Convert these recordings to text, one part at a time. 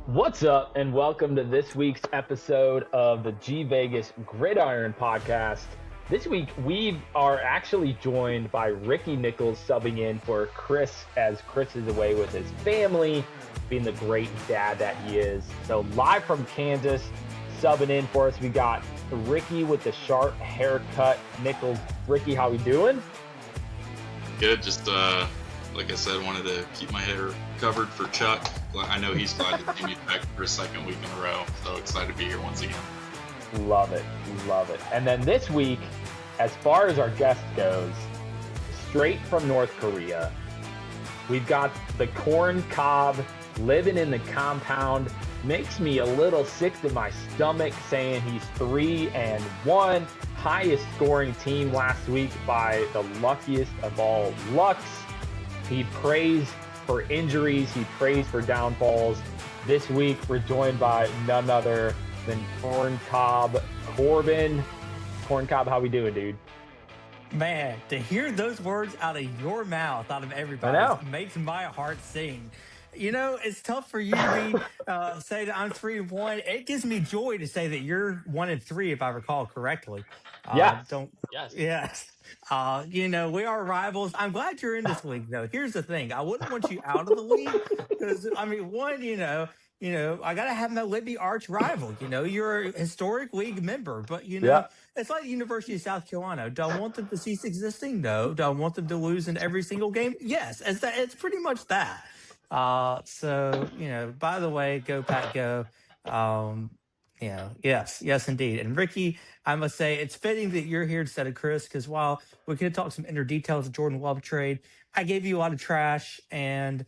What's up, and welcome to this week's episode of the G Vegas Gridiron podcast. This week, we are actually joined by Ricky Nichols subbing in for Chris as Chris is away with his family, being the great dad that he is. So, live from Kansas, subbing in for us, we got Ricky with the sharp haircut. Nichols, Ricky, how we doing? Good. Just like I said, wanted to keep my hair covered for Chuck. I know he's glad to see me back for a second week in a row. So excited to be here once again. Love it. Love it. And then this week, as far as our guest goes, straight from North Korea, we've got the Corncob living in the compound. Makes me a little sick to my stomach saying he's 3-1. Highest scoring team last week by the luckiest of all lucks. He prays for injuries. He prays for downfalls. This week, we're joined by none other than Corncob Corbin. Corncob, how we doing, dude? Man, to hear those words out of your mouth, out of everybody, makes my heart sing. You know, it's tough for you to be say that I'm 3-1. It gives me joy to say that you're 1-3, if I recall correctly. Yes. Don't. Yes. Yes. You know, we are rivals. I'm glad you're in this league, though. Here's the thing: I wouldn't want you out of the league because, I mean, one, I gotta have my Libby arch rival. You know, you're a historic league member, but Yeah. it's like the University of South Carolina. Do I want them to cease existing? No. Do I want them to lose in every single game? Yes. It's pretty much that. By the way, go Pack go. Yes, indeed. And Ricky, I must say it's fitting that you're here instead of Chris, because while we could talk some inner details of Jordan Love trade, I gave you a lot of trash, and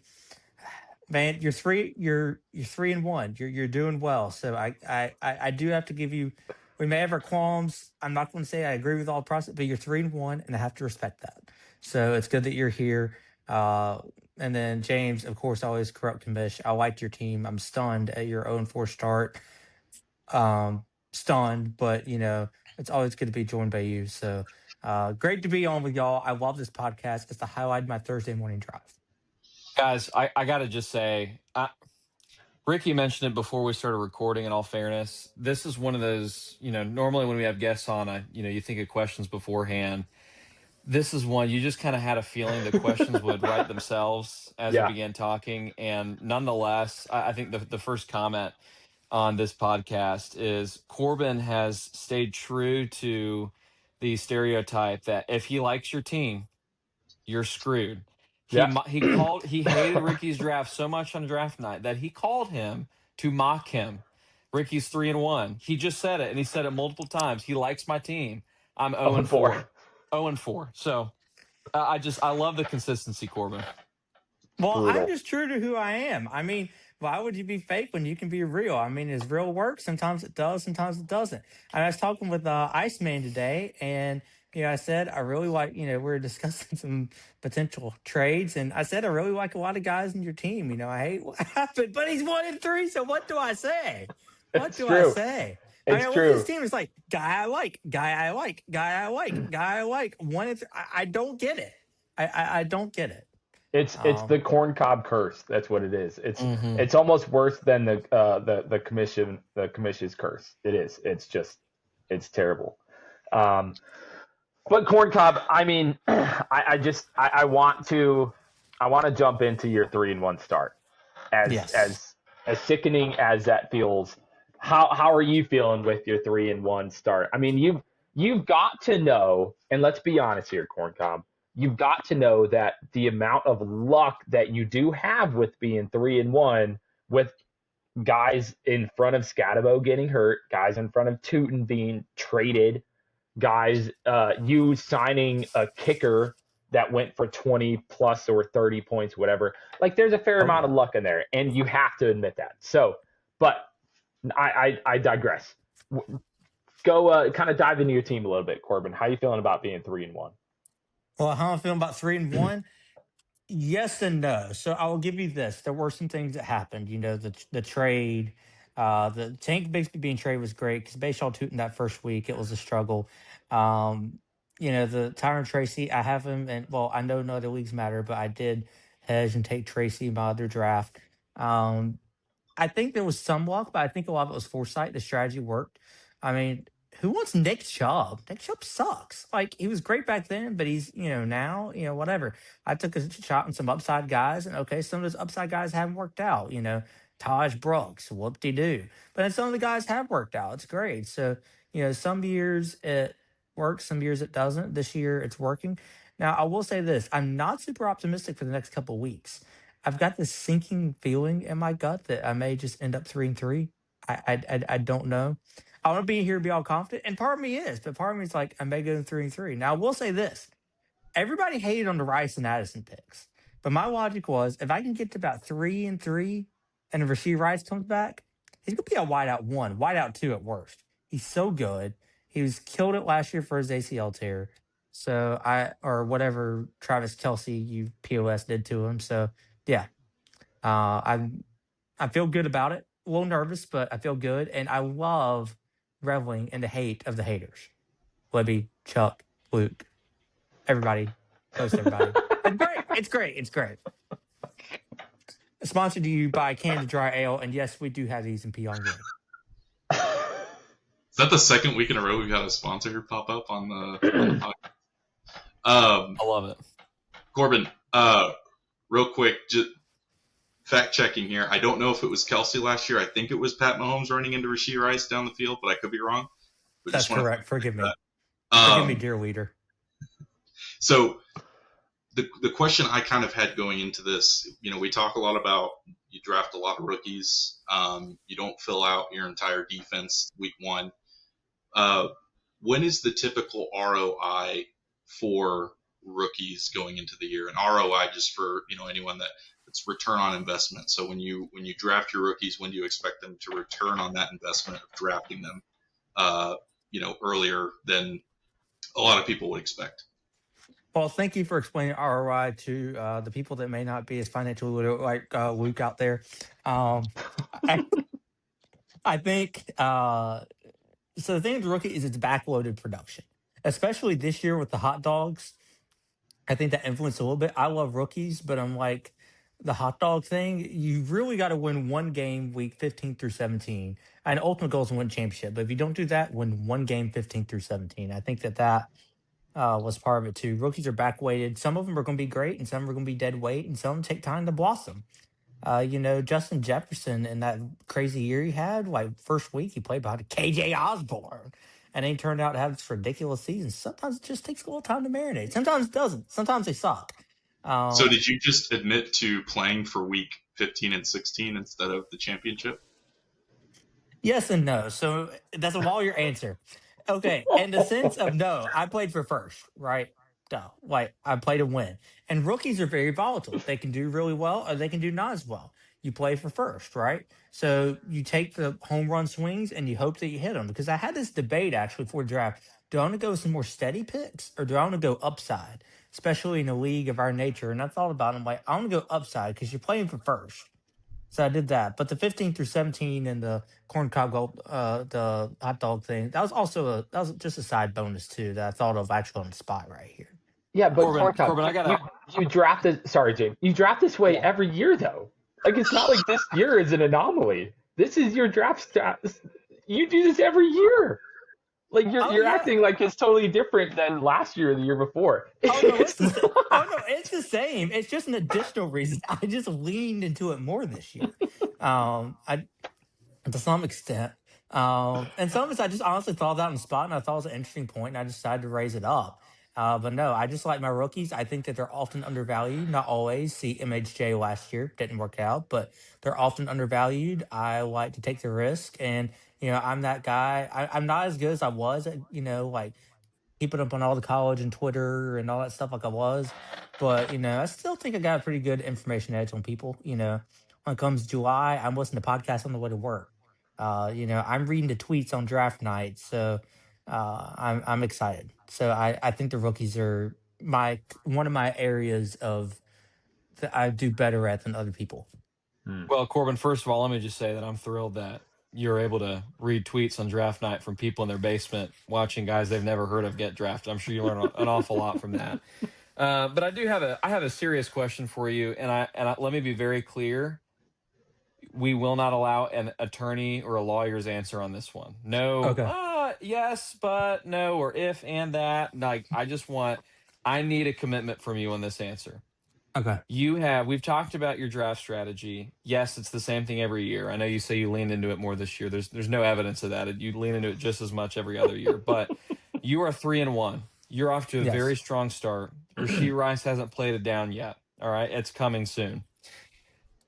man, you're 3-1. You're doing well. So I do have to give you. We may have our qualms. I'm not going to say I agree with all the process, but you're 3-1, and I have to respect that. So it's good that you're here. And then James, of course, always corrupt commish. I liked your team. I'm stunned at your 0-4 start. Stunned, but it's always good to be joined by you. So great to be on with y'all. I love this podcast. It's the highlight of my Thursday morning drive. Guys, I got to just say, Ricky mentioned it before we started recording, in all fairness. This is one of those, normally when we have guests on, you think of questions beforehand. This is one you just kind of had a feeling the questions would write themselves as we began talking. And nonetheless, I think the first comment on this podcast is Corbin has stayed true to the stereotype that if he likes your team, you're screwed. He hated Ricky's draft so much on draft night that he called him to mock him. Ricky's 3-1. He just said it, and he said it multiple times. He likes my team. I'm 0-4. 0-4. So I love the consistency, Corbin. Well, I'm just true to who I am. I mean, why would you be fake when you can be real? I mean, is real work? Sometimes it does, sometimes it doesn't. I was talking with Iceman today, and I said I really like. We were discussing some potential trades, and I said I really like a lot of guys in your team. I hate what happened, but he's 1-3. So what do I say? What do I say? It's Look true. at his team. It's like guy I like, guy I like, guy I like, guy I like. 1-3. I don't get it. I don't get it. It's the corncob curse. That's what it is. It's almost worse than the commission's curse. It is. It's terrible. But corncob, I mean, I want to jump into your 3-1 start. As sickening as that feels, how are you feeling with your 3-1 start? I mean, you've got to know, and let's be honest here, corncob. You've got to know that the amount of luck that you do have with being 3-1, with guys in front of Scatabo getting hurt, guys in front of Tootin being traded, guys, you signing a kicker that went for 20 plus or 30 points, whatever. Like, there's a fair amount of luck in there, and you have to admit that. So, but I digress. Go kind of dive into your team a little bit, Corbin. How are you feeling about being 3-1? Well, how I'm feeling about 3-1? Yes and no. So I will give you this. There were some things that happened. The trade, the Tank basically being traded was great because Bashaw Tootin that first week, it was a struggle. The Tyron Tracy, I have him, and well, I know no other leagues matter, but I did hedge and take Tracy in my other draft. I think there was some luck, but I think a lot of it was foresight. The strategy worked. I mean, who wants Nick Chubb? Nick Chubb sucks. Like he was great back then, but he's now whatever. I took a shot on some upside guys, and okay, some of those upside guys haven't worked out. Taj Brooks, whoop de doo. But then some of the guys have worked out. It's great. So some years it works, some years it doesn't. This year it's working. Now I will say this: I'm not super optimistic for the next couple of weeks. I've got this sinking feeling in my gut that I may just end up 3-3. I don't know. I want to be here, be all confident, and part of me is, but part of me is like I may go 3-3. Now I will say this: everybody hated on the Rice and Addison picks, but my logic was if I can get to about 3-3, and if Rasheed Rice comes back, he's gonna be a wideout 1, wideout 2 at worst. He's so good. He was killed it last year for his ACL tear. So or whatever Travis Kelsey you POS did to him. So yeah, I feel good about it. A little nervous, but I feel good, and I love reveling in the hate of the haters. Libby, Chuck, Luke, everybody, most everybody. It's great. It's great. It's great. Sponsored to you by Canada Dry Ale, and yes, we do have these in Peon Green. Is that the second week in a row we've had a sponsor pop up on the podcast? I love it. Corbin, real quick, just fact checking here. I don't know if it was Kelsey last year. I think it was Pat Mahomes running into Rasheed Rice down the field, but I could be wrong. But that's correct. Forgive me. That. Forgive me, dear leader. So the question I kind of had going into this, we talk a lot about you draft a lot of rookies. You don't fill out your entire defense week one. When is the typical ROI for rookies going into the year? And ROI just for anyone that's return on investment. So when you draft your rookies, when do you expect them to return on that investment of drafting them earlier than a lot of people would expect? Well, thank you for explaining ROI to the people that may not be as financially literate like Luke out there. I think so. The thing with the rookie is it's backloaded production, especially this year with the hot dogs. I think that influenced a little bit. I love rookies, but I'm like the hot dog thing. You really got to win one game week 15 through 17. And ultimate goal is to win championship. But if you don't do that, win one game 15 through 17. I think that was part of it too. Rookies are back weighted. Some of them are going to be great, and some are going to be dead weight, and some of them take time to blossom. Justin Jefferson in that crazy year he had, like first week he played behind KJ Osborne, and then he turned out to have this ridiculous season. Sometimes it just takes a little time to marinate. Sometimes it doesn't. Sometimes they suck. So did you just admit to playing for week 15 and 16 instead of the championship? Yes and no. So that's a lawyer answer. Okay, in the sense of no, I played for first, right? No, like I play to win. And rookies are very volatile. They can do really well or they can do not as well. You play for first, right? So you take the home run swings and you hope that you hit them. Because I had this debate actually before draft. Do I want to go with some more steady picks or do I want to go upside, especially in a league of our nature? And I thought about it. I'm like, I want to go upside because you're playing for first. So I did that. But the 15 through 17 and the corncob the hot dog thing, that was just a side bonus too that I thought of actually on the spot right here. Yeah, but Corbin, you draft this. Sorry, James. You draft this way every year, though. Like it's not like this year is an anomaly. This is your draft stats. You do this every year. Like you're acting like it's totally different than last year or the year before. It's the same. It's just an additional reason. I just leaned into it more this year. To some extent. And some of it I just honestly thought that on the spot, and I thought it was an interesting point, and I decided to raise it up. But no, I just like my rookies. I think that they're often undervalued. Not always. See MHJ last year didn't work out, but they're often undervalued. I like to take the risk, and I'm that guy. I'm not as good as I was at like keeping up on all the college and Twitter and all that stuff like I was, but I still think I got a pretty good information edge on people. When it comes to July, I'm listening to podcasts on the way to work. I'm reading the tweets on draft night, so I'm excited. So I think the rookies are one of my areas of that I do better at than other people. Well, Corbin, first of all, let me just say that I'm thrilled that you're able to read tweets on draft night from people in their basement watching guys they've never heard of get drafted. I'm sure you learn an awful lot from that. But I have a serious question for you, and I let me be very clear. we will not allow an attorney or a lawyer's answer on this one. No, Okay. yes, but no, or if and that. Like, I need a commitment from you on this answer. Okay. We've talked about your draft strategy. Yes, it's the same thing every year. I know you say you leaned into it more this year. There's no evidence of that. You lean into it just as much every other year. But you are 3-1. You're off to a very Yes. strong start. Rasheed Rice hasn't played it down yet. All right, it's coming soon.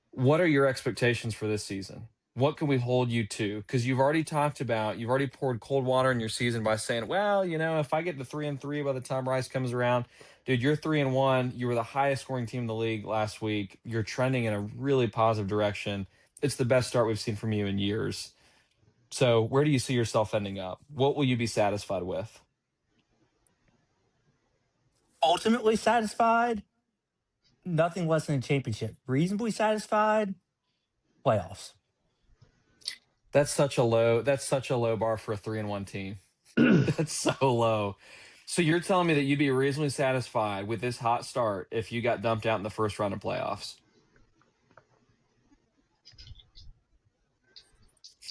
What are your expectations for this season? What can we hold you to? Because you've already poured cold water in your season by saying, well, if I get to 3-3 by the time Rice comes around, dude, you're 3-1. You were the highest scoring team in the league last week. You're trending in a really positive direction. It's the best start we've seen from you in years. So where do you see yourself ending up? What will you be satisfied with? Ultimately satisfied, nothing less than a championship. Reasonably satisfied, playoffs. That's such a low bar for a 3-1 team. That's so low. So you're telling me that you'd be reasonably satisfied with this hot start if you got dumped out in the first round of playoffs?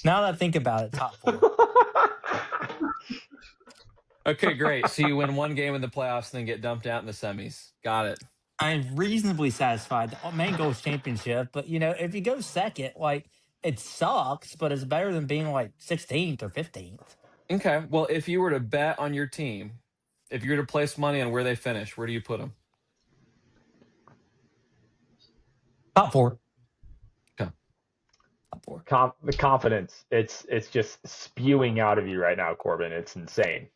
Now that I think about it, top 4. Okay, great. So you win one game in the playoffs and then get dumped out in the semis. Got it. I'm reasonably satisfied. The main goal is championship, but if you go second, like, it sucks, but it's better than being like 16th or 15th. Okay. Well, if you were to bet on your team, if you were to place money on where they finish, where do you put them? Top 4. Okay. Top 4. The confidence, it's just spewing out of you right now, Corbin. It's insane.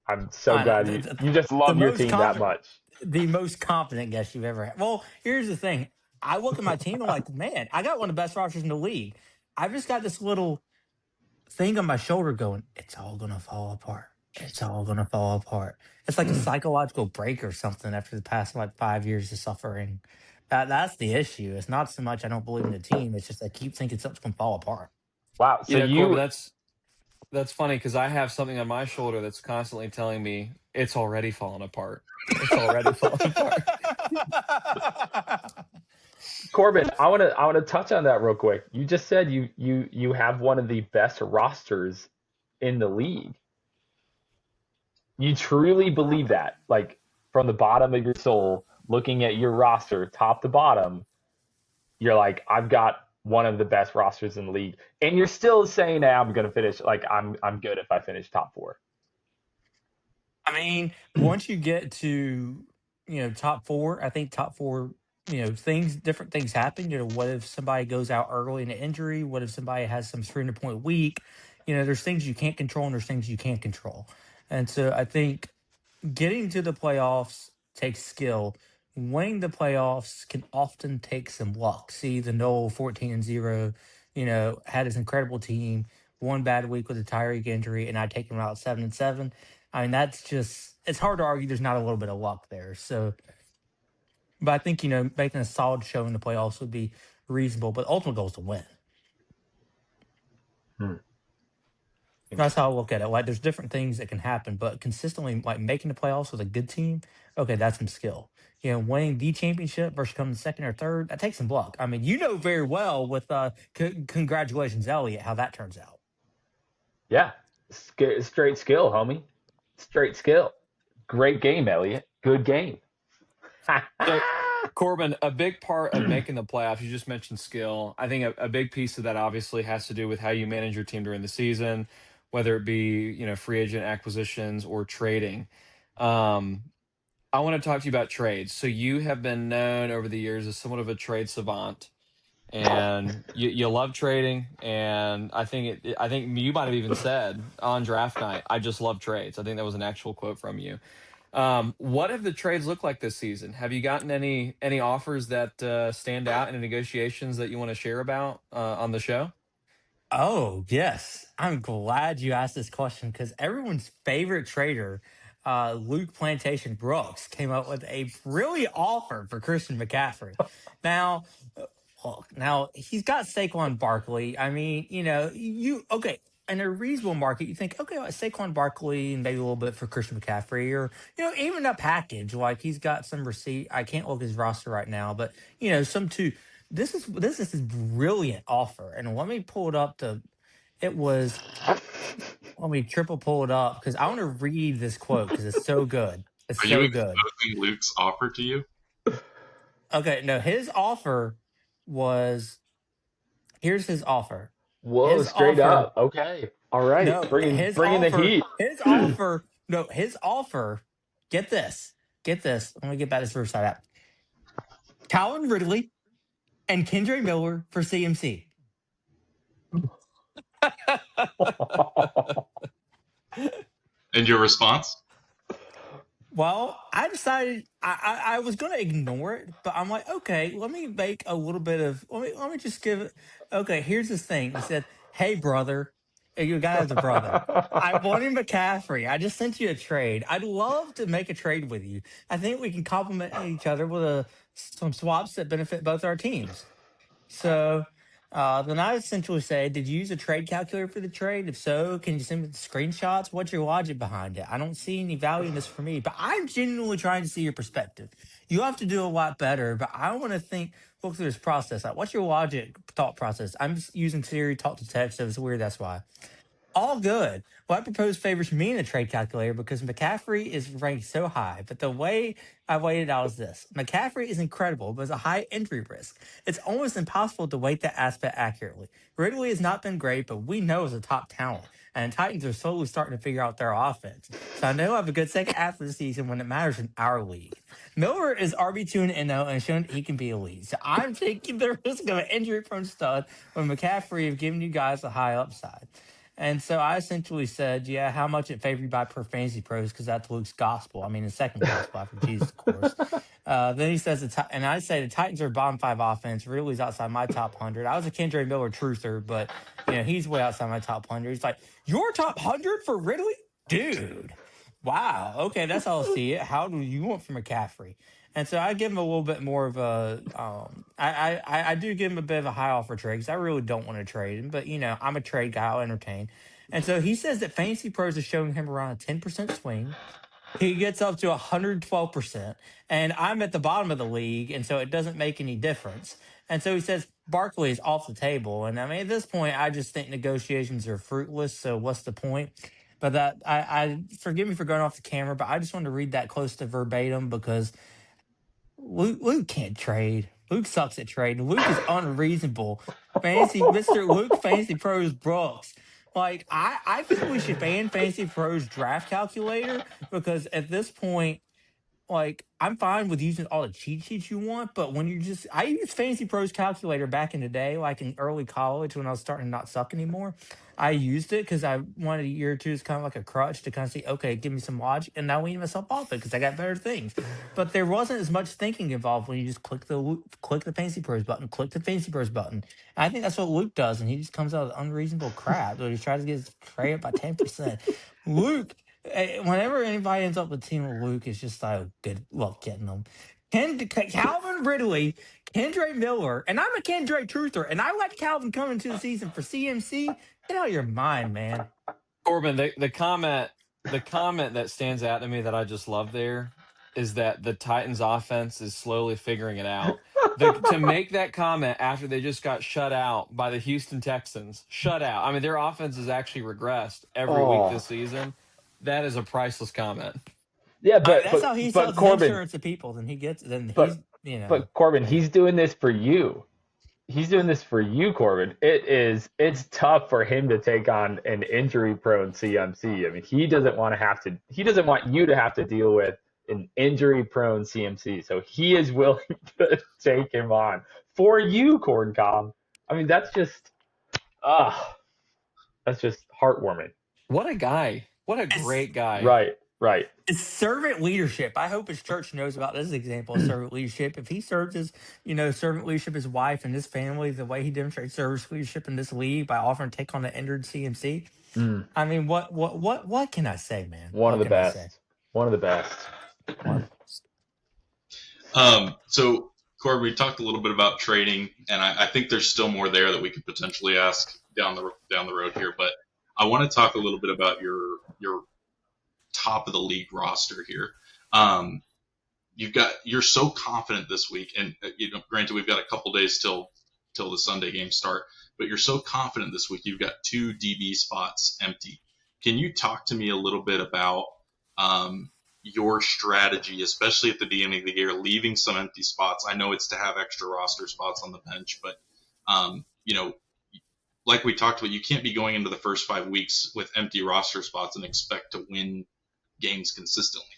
I'm so glad you just love your team that much. The most confident guess you've ever had. Well, here's the thing. I look at my team, I'm like, man, I got one of the best rosters in the league. I've just got this little thing on my shoulder going, it's all going to fall apart. It's all going to fall apart. It's like a psychological break or something after the past, 5 years of suffering. That's the issue. It's not so much I don't believe in the team. It's just I keep thinking something's going to fall apart. Wow. So Corbin, that's funny because I have something on my shoulder that's constantly telling me it's already falling apart. It's already falling apart. Corbin, I want to touch on that real quick. You just said you have one of the best rosters in the league. You truly believe that, like, from the bottom of your soul, looking at your roster, top to bottom, you're like, I've got one of the best rosters in the league, and you're still saying, "Hey, I'm going to finish. Like, I'm good if I finish top 4." I mean, once you get to top 4, I think top 4, different things happen. What if somebody goes out early in an injury? What if somebody has some 300-point week? There's things you can't control and there's things you can't control. And so I think getting to the playoffs takes skill. Winning the playoffs can often take some luck. See the Noel 14-0, had his incredible team, one bad week with a Tyreek injury, and I take him out 7-7. I mean, it's hard to argue there's not a little bit of luck there. So, but I think, making a solid show in the playoffs would be reasonable, but ultimate goal is to win. That's how I look at it. Like, there's different things that can happen, but consistently, like, making the playoffs with a good team, okay, that's some skill. Winning the championship versus coming second or third, that takes some luck. I mean, very well with congratulations, Elliott, how that turns out. Yeah, straight skill, homie. Straight skill. Great game, Elliott. Good game. So, Corbin, a big part of making the playoffs, you just mentioned skill. I think a big piece of that obviously has to do with how you manage your team during the season, whether it be, free agent acquisitions or trading. I want to talk to you about trades. So you have been known over the years as somewhat of a trade savant, and you love trading. And I think you might have even said on draft night, "I just love trades." I think that was an actual quote from you. What have the trades looked like this season? Have you gotten any offers that stand out in the negotiations that you want to share about on the show? Oh, yes. I'm glad you asked this question because everyone's favorite trader, Luke Plantation Brooks, came up with a brilliant offer for Christian McCaffrey. Now, he's got Saquon Barkley. I mean, okay. In a reasonable market, you think, okay, like Saquon Barkley and maybe a little bit for Christian McCaffrey, or even a package like he's got some receipt. I can't look at his roster right now, but some two this is his brilliant offer. And let me pull it up it was, let me triple pull it up because I want to read this quote because it's so good. It's Are you so good. exposing Luke's offer to you? Okay, no, his offer was, here's his offer. Whoa, His straight offer, up. Okay. All right. no, Bringing the heat. his offer, get this. Get this. Let me get back to this first side out. Calvin Ridley and Kendre Miller for CMC. And your response? Well, I decided I was going to ignore it, but I'm like, okay, let me make a little bit of, let me just give it. Okay, here's this thing. He said, hey, brother, you guys are brother. I wanted McCaffrey. I just sent you a trade. I'd love to make a trade with you. I think we can complement each other with some swaps that benefit both our teams. So then I essentially say, did you use a trade calculator for the trade? If so, can you send me the screenshots? What's your logic behind it? I don't see any value in this for me, but I'm genuinely trying to see your perspective. You have to do a lot better, but I want to look through this process. Like, what's your logic thought process? I'm just using Siri talk to text, so it's weird. That's why. All good. Well, I propose favors me in a trade calculator because McCaffrey is ranked so high. But the way I weighed it out is this. McCaffrey is incredible, but it's a high injury risk. It's almost impossible to weight that aspect accurately. Ridley has not been great, but we know is a top talent. And the Titans are slowly starting to figure out their offense. So I know I have a good second half of the season when it matters in our league. Miller is RB2 and NO and shown he can be elite. So I'm taking the risk of an injury-prone stud when McCaffrey have given you guys a high upside. And so I essentially said, yeah, how much it favored by per fantasy pros, because that's Luke's gospel. I mean, the second gospel after Jesus, of course. Then he says, and I say the Titans are bottom 5 offense. Ridley's outside my top 100. I was a Kendre Miller truther, but, he's way outside my top 100. He's like, your top 100 for Ridley? Dude. Wow. Okay, that's how I'll see it. How do you want from McCaffrey? And so I give him a little bit more of a, I do give him a bit of a high offer trade because I really don't want to trade him, but I'm a trade guy. I'll entertain. And so he says that Fantasy Pros is showing him around a 10% swing. He gets up to 112%, and I'm at the bottom of the league, and so it doesn't make any difference. And so he says Barkley is off the table. And I mean, at this point, I just think negotiations are fruitless. So what's the point? But that I forgive me for going off the camera, but I just wanted to read that close to verbatim because Luke can't trade. Luke sucks at trading. Luke is unreasonable. Mr. Luke Fantasy Pros Brooks. Like, I think we should ban Fantasy Pros draft calculator because at this point, like, I'm fine with using all the cheat sheets you want, but when I used Fantasy Pros calculator back in the day, like in early college when I was starting to not suck anymore. I used it because I wanted a year or two as kind of like a crutch to kind of see, okay, give me some logic, and now wean myself off it because I got better things. But there wasn't as much thinking involved when you just click the Fantasy Pros button, click the Fantasy Pros button. And I think that's what Luke does, and he just comes out with unreasonable crap. So he tries to get his trade up by 10%. Luke. Whenever anybody ends up with a team with Luke, it's just like good luck getting them. Calvin Ridley, Kendre Miller, and I'm a Kendre truther, and I let Calvin come into the season for CMC. Get out of your mind, man. Corbin, the comment that stands out to me that I just love there is that the Titans offense is slowly figuring it out. To make that comment after they just got shut out by the Houston Texans, shut out. I mean, their offense has actually regressed every week this season. That is a priceless comment. Yeah, that's how he sells his Corbin, insurance to people. Then he gets. But Corbin, he's doing this for you. He's doing this for you, Corbin. It's tough for him to take on an injury-prone CMC. I mean, he doesn't want you to have to deal with an injury-prone CMC. So he is willing to take him on for you, Corncob. I mean, that's just heartwarming. What a guy. What a great guy. Right. It's servant leadership. I hope his church knows about this example of servant leadership. If he serves his, servant leadership, his wife and his family, the way he demonstrates service leadership in this league by offering to take on the injured CMC. I mean, what can I say, man? One of the best. So Corbin, we talked a little bit about trading, and I think there's still more there that we could potentially ask down the road here. But I want to talk a little bit about your top of the league roster here. you're so confident this week, and granted we've got a couple days till the Sunday games start, but you're so confident this week. You've got 2 DB spots empty. Can you talk to me a little bit about your strategy, especially at the beginning of the year, leaving some empty spots? I know it's to have extra roster spots on the bench, but like we talked about, you can't be going into the first 5 weeks with empty roster spots and expect to win games consistently.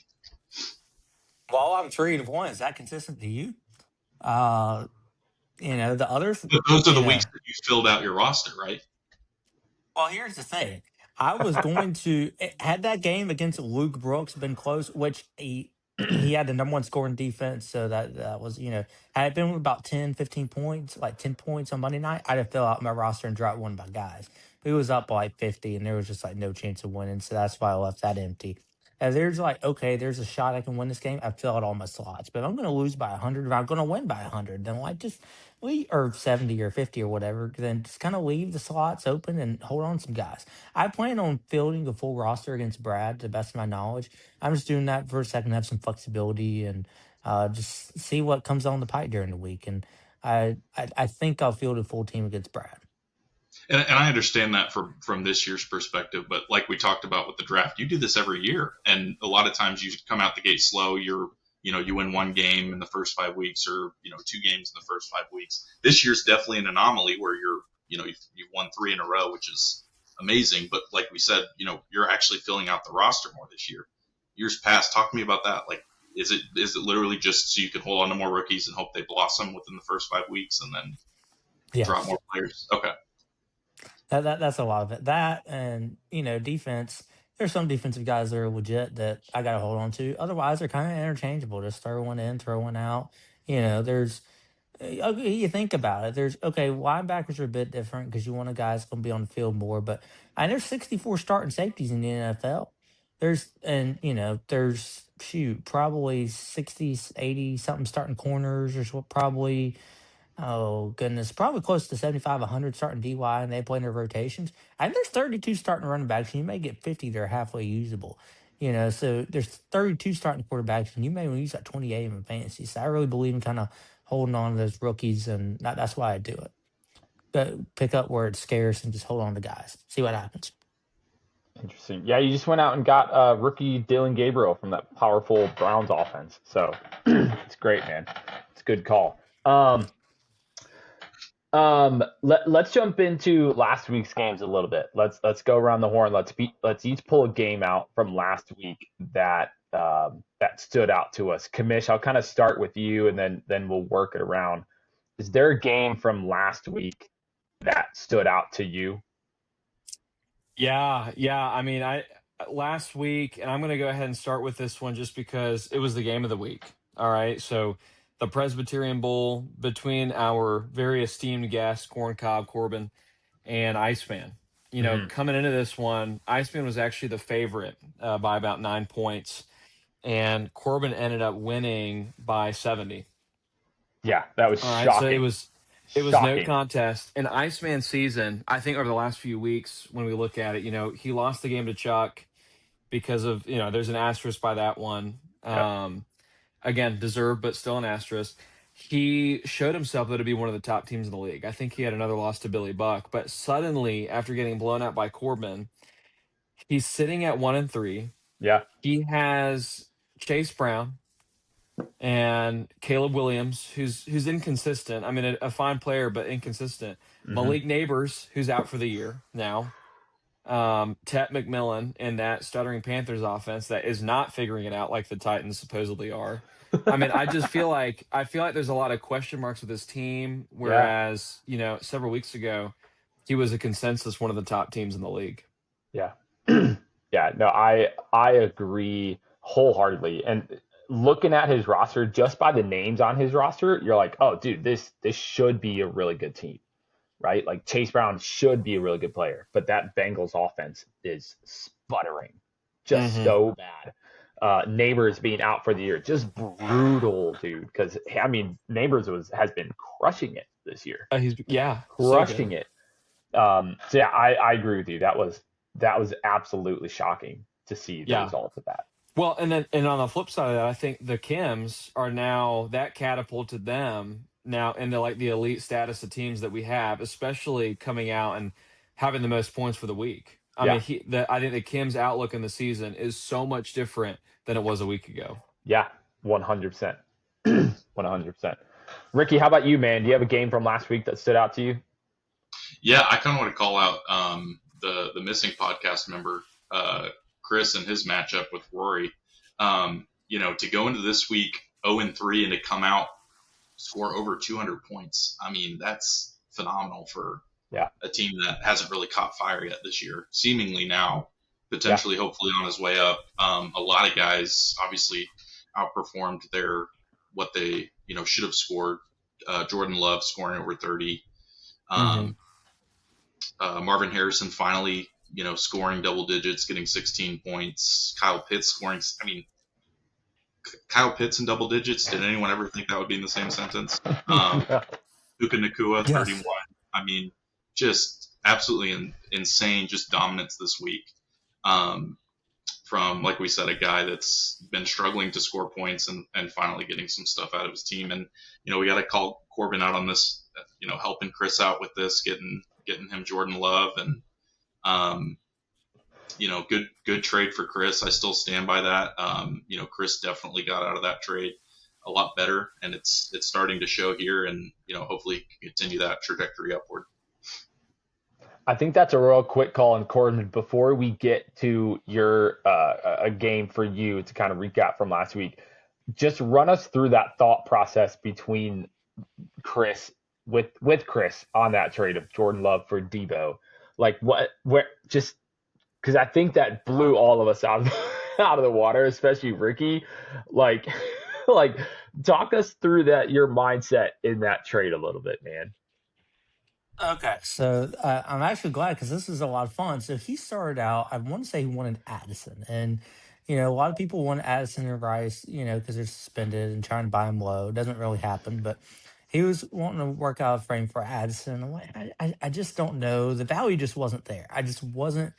Well, I'm 3-1. Is that consistent to you? The others. But those are the weeks that you filled out your roster, right? Well, here's the thing. I was going to had that game against Luke Brooks been close, which he had the number 1 scoring defense, so that was, had it been about 10, 15 points, like 10 points on Monday night, I'd have filled out my roster and dropped one of my guys. But he was up by like 50, and there was just like no chance of winning, so that's why I left that empty. If there's like, okay, there's a shot I can win this game, I fill out all my slots. But if I'm going to lose by 100, if I'm going to win by 100, then like just or 70 or 50 or whatever, then just kind of leave the slots open and hold on to some guys. I plan on fielding a full roster against Brad, to the best of my knowledge. I'm just doing that for a second, have some flexibility, and just see what comes on the pipe during the week. And I think I'll field a full team against Brad. And I understand that from this year's perspective, but like we talked about with the draft, you do this every year, and a lot of times you come out the gate slow. You win 1 game in the first 5 weeks, or 2 games in the first 5 weeks. This year's definitely an anomaly where you've won 3 in a row, which is amazing. But like we said, you're actually filling out the roster more this year. Years past, talk to me about that. Like, is it literally just so you can hold on to more rookies and hope they blossom within the first 5 weeks and then drop more players? Okay. That's a lot of it. That and defense. There's some defensive guys that are legit that I got to hold on to. Otherwise, they're kind of interchangeable. Just throw one in, throw one out. There's you think about it. There's linebackers are a bit different because you want a guy that's going to be on the field more. But there's 64 starting safeties in the NFL. There's probably 60, 80 something starting corners. There's probably. Oh goodness, probably close to 75, 100 starting DY, and they play in their rotations. And there's 32 starting running backs, and you may get 50 that are halfway usable. So there's 32 starting quarterbacks, and you may use that 28 in fantasy. So I really believe in kind of holding on to those rookies, and that's why I do it. But pick up where it's scarce and just hold on to guys. See what happens. Interesting. Yeah, you just went out and got rookie Dylan Gabriel from that powerful Browns offense. So it's great, man. It's a good call. Let's jump into last week's games a little bit. Let's go around the horn. Let's each pull a game out from last week that stood out to us. Commish, I'll kind of start with you, and then we'll work it around. Is there a game from last week that stood out to you? Yeah. I mean, last week, and I'm going to go ahead and start with this one just because it was the game of the week. All right, so the Presbyterian Bowl between our very esteemed guest, Corncob Corbin, and Iceman. Coming into this one, Iceman was actually the favorite by about 9 points, and Corbin ended up winning by 70. Yeah, that was shocking. Right, so it was no contest. In Iceman's season, I think over the last few weeks, when we look at it, he lost the game to Chuck because of, there's an asterisk by that one. Yep. Again, deserved, but still an asterisk. He showed himself though to be one of the top teams in the league. I think he had another loss to Billy Buck, but suddenly, after getting blown out by Corbin, he's sitting at 1-3. Yeah. He has Chase Brown and Caleb Williams, who's inconsistent. I mean, a fine player, but inconsistent. Mm-hmm. Malik Neighbors, who's out for the year now. Tet McMillan in that stuttering Panthers offense that is not figuring it out like the Titans supposedly are. I mean, I feel like there's a lot of question marks with this team, whereas, several weeks ago, he was a consensus one of the top teams in the league. Yeah. Yeah, no, I agree wholeheartedly. And looking at his roster, just by the names on his roster, you're like, oh, dude, this should be a really good team. Right? Like Chase Brown should be a really good player, but that Bengals offense is sputtering just so bad. Neighbors being out for the year, just brutal, dude. Because I mean, Neighbors has been crushing it this year. He's crushing it. So yeah, I agree with you. That was absolutely shocking to see the results of that. Well, and on the flip side of that, I think the Kims are now that catapulted them now into like the elite status of teams that we have, especially coming out and having the most points for the week. I Yeah. mean, I think the Kim's outlook in the season is so much different than it was a week ago. Yeah, 100%. 100%. Ricky, how about you, man? Do you have a game from last week that stood out to you? Yeah, I kind of want to call out the missing podcast member, Chris, and his matchup with Rory. To go into this week 0-3 and to come out score over 200 points. I mean, that's phenomenal for a team that hasn't really caught fire yet this year. Seemingly now, potentially, hopefully on his way up. A lot of guys obviously outperformed what they should have scored. Jordan Love scoring over 30. Marvin Harrison finally, scoring double digits, getting 16 points. Kyle Pitts scoring. I mean, Kyle Pitts in double digits. Did anyone ever think that would be in the same sentence? Puka Nacua, 31. I mean, just absolutely insane, just dominance this week. From, like we said, a guy that's been struggling to score points and finally getting some stuff out of his team. And, we got to call Corbin out on this, helping Chris out with this, getting him Jordan Love. And, good trade for Chris. I still stand by that. Chris definitely got out of that trade a lot better, and it's starting to show here, and, hopefully continue that trajectory upward. I think that's a real quick call on Corbin. Before we get to your a game for you to kind of recap from last week, just run us through that thought process between Chris with Chris on that trade of Jordan Love for Debo. Like just because I think that blew all of us out of the water, especially Ricky. Like talk us through your mindset in that trade a little bit, man. Okay, so I'm actually glad because this is a lot of fun. So he started out, I want to say he wanted Addison. And, a lot of people want Addison and Rice, because they're suspended and trying to buy him low. It doesn't really happen, but he was wanting to work out a frame for Addison. I'm like, I just don't know. The value just wasn't there. I just wasn't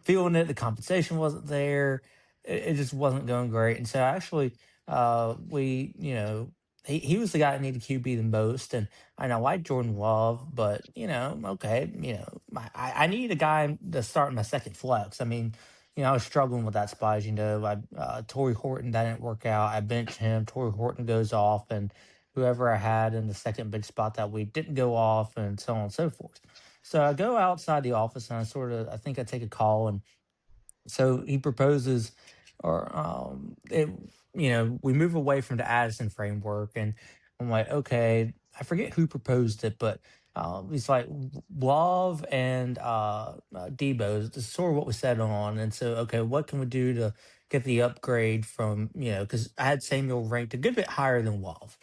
feeling it. The compensation wasn't there. It just wasn't going great. And so actually, he was the guy that needed QB the most. And I like Jordan Love, but, okay, I need a guy to start my second flex. I mean, I was struggling with that spot, as you know. Torrey Horton, that didn't work out. I benched him. Torrey Horton goes off, and whoever I had in the second big spot that week didn't go off, and so on and so forth. So I go outside the office and I think I take a call. And so he proposes, or we move away from the Addison framework. And I'm like, okay, I forget who proposed it, but he's like Love and Debo. This is sort of what we settled on. And so, okay, what can we do to get the upgrade from, because I had Samuel ranked a good bit higher than Love.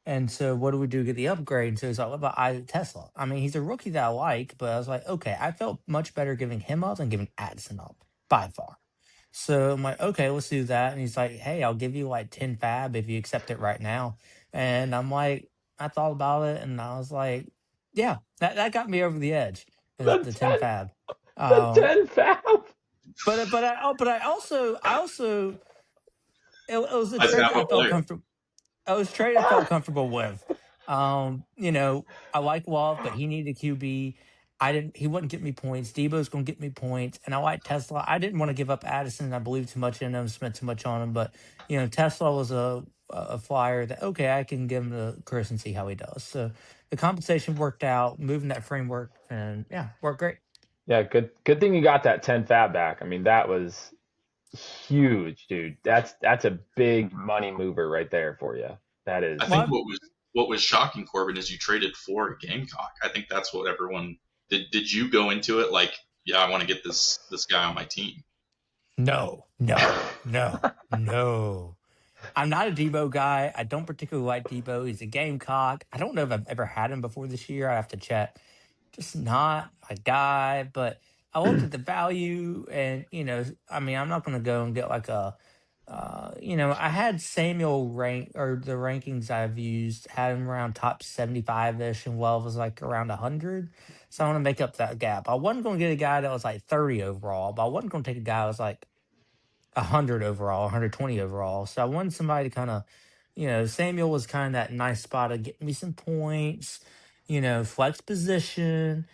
And so what do we do to get the upgrade? And so he's like, what about Isaac Tesla? I mean, he's a rookie that I like, but I was like, okay, I felt much better giving him up than giving Addison up by far. So I'm like, okay, let's do that. And he's like, hey, I'll give you like 10 fab if you accept it right now. And I'm like, I thought about it and I was like, yeah, that got me over the edge. The 10 fab. The 10 fab. But I also it was a trade I felt comfortable. It was a trade I felt comfortable with. I like Love, but he needed a QB. He wouldn't get me points. Debo's going to get me points. And I like Tesla. I didn't want to give up Addison. I believe too much in him, spent too much on him. But, Tesla was a flyer that, okay, I can give him to Chris and see how he does. So the compensation worked out, moving that framework, and yeah, worked great. Yeah, good thing you got that 10 fab back. I mean, that was huge, dude. That's a big money mover right there for you. That is. I think what was shocking, Corbin, is you traded for a Gamecock. I think that's what everyone did. You go into it like, yeah, I want to get this guy on my team? No. I'm not a Debo guy. I don't particularly like Debo. He's a Gamecock. I don't know if I've ever had him before this year. I have to check. Just not a guy. But I looked at the value, and I'm not going to go and get like a. I had Samuel rank, or the rankings I've used had him around top 75-ish, and Love was like around 100. So I want to make up that gap. I wasn't going to get a guy that was like 30 overall, but I wasn't going to take a guy that was like 100 overall, 120 overall. So I wanted somebody to kind of, Samuel was kind of that nice spot of getting me some points, flex position,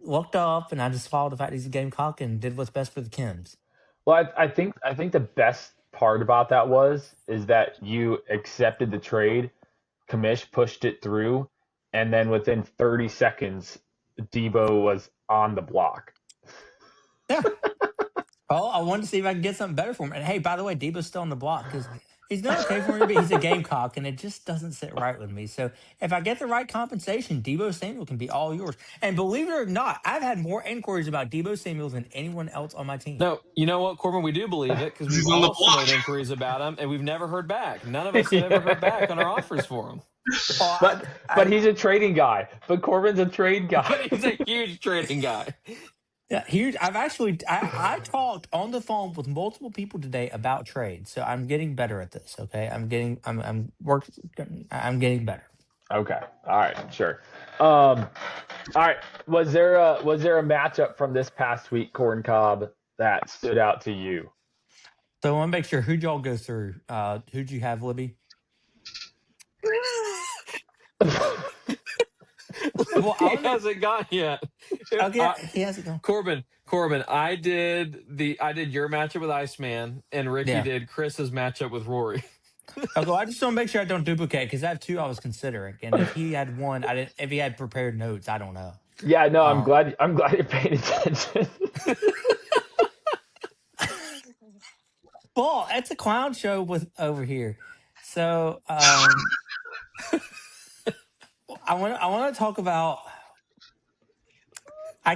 looked up, and I just followed the fact he's a Gamecock and did what's best for the Kims. Well, I think the best part about that is that you accepted the trade, Kamish pushed it through, and then within 30 seconds, Debo was on the block. Yeah. Well, I wanted to see if I could get something better for him. And hey, by the way, Debo's still on the block because he's doing okay for me, but he's a Gamecock, and it just doesn't sit right with me. So if I get the right compensation, Debo Samuel can be all yours. And believe it or not, I've had more inquiries about Debo Samuel than anyone else on my team. No, you know what, Corbin? We do believe it because we've also made inquiries about him, and we've never heard back. None of us have ever heard back on our offers for him. Well, but he's a trading guy. But Corbin's a trade guy. But he's a huge trading guy. Yeah, I talked on the phone with multiple people today about trades, so I'm getting better at this. Okay, I'm getting better. Okay, all right, sure. All right, was there a matchup from this past week, Corncob, that stood out to you? So I want to make sure who'd y'all go through. Who'd you have, Libby? Well, he hasn't gone yet. Okay, he hasn't gone. Corbin, I did your matchup with Iceman, and Ricky did Chris's matchup with Rory. Okay, I just want to make sure I don't duplicate because I have two I was considering, and if he had one, I didn't. If he had prepared notes, I don't know. Yeah, no, I'm glad you're paying attention. Well, it's a clown show over here, so I want to talk about. I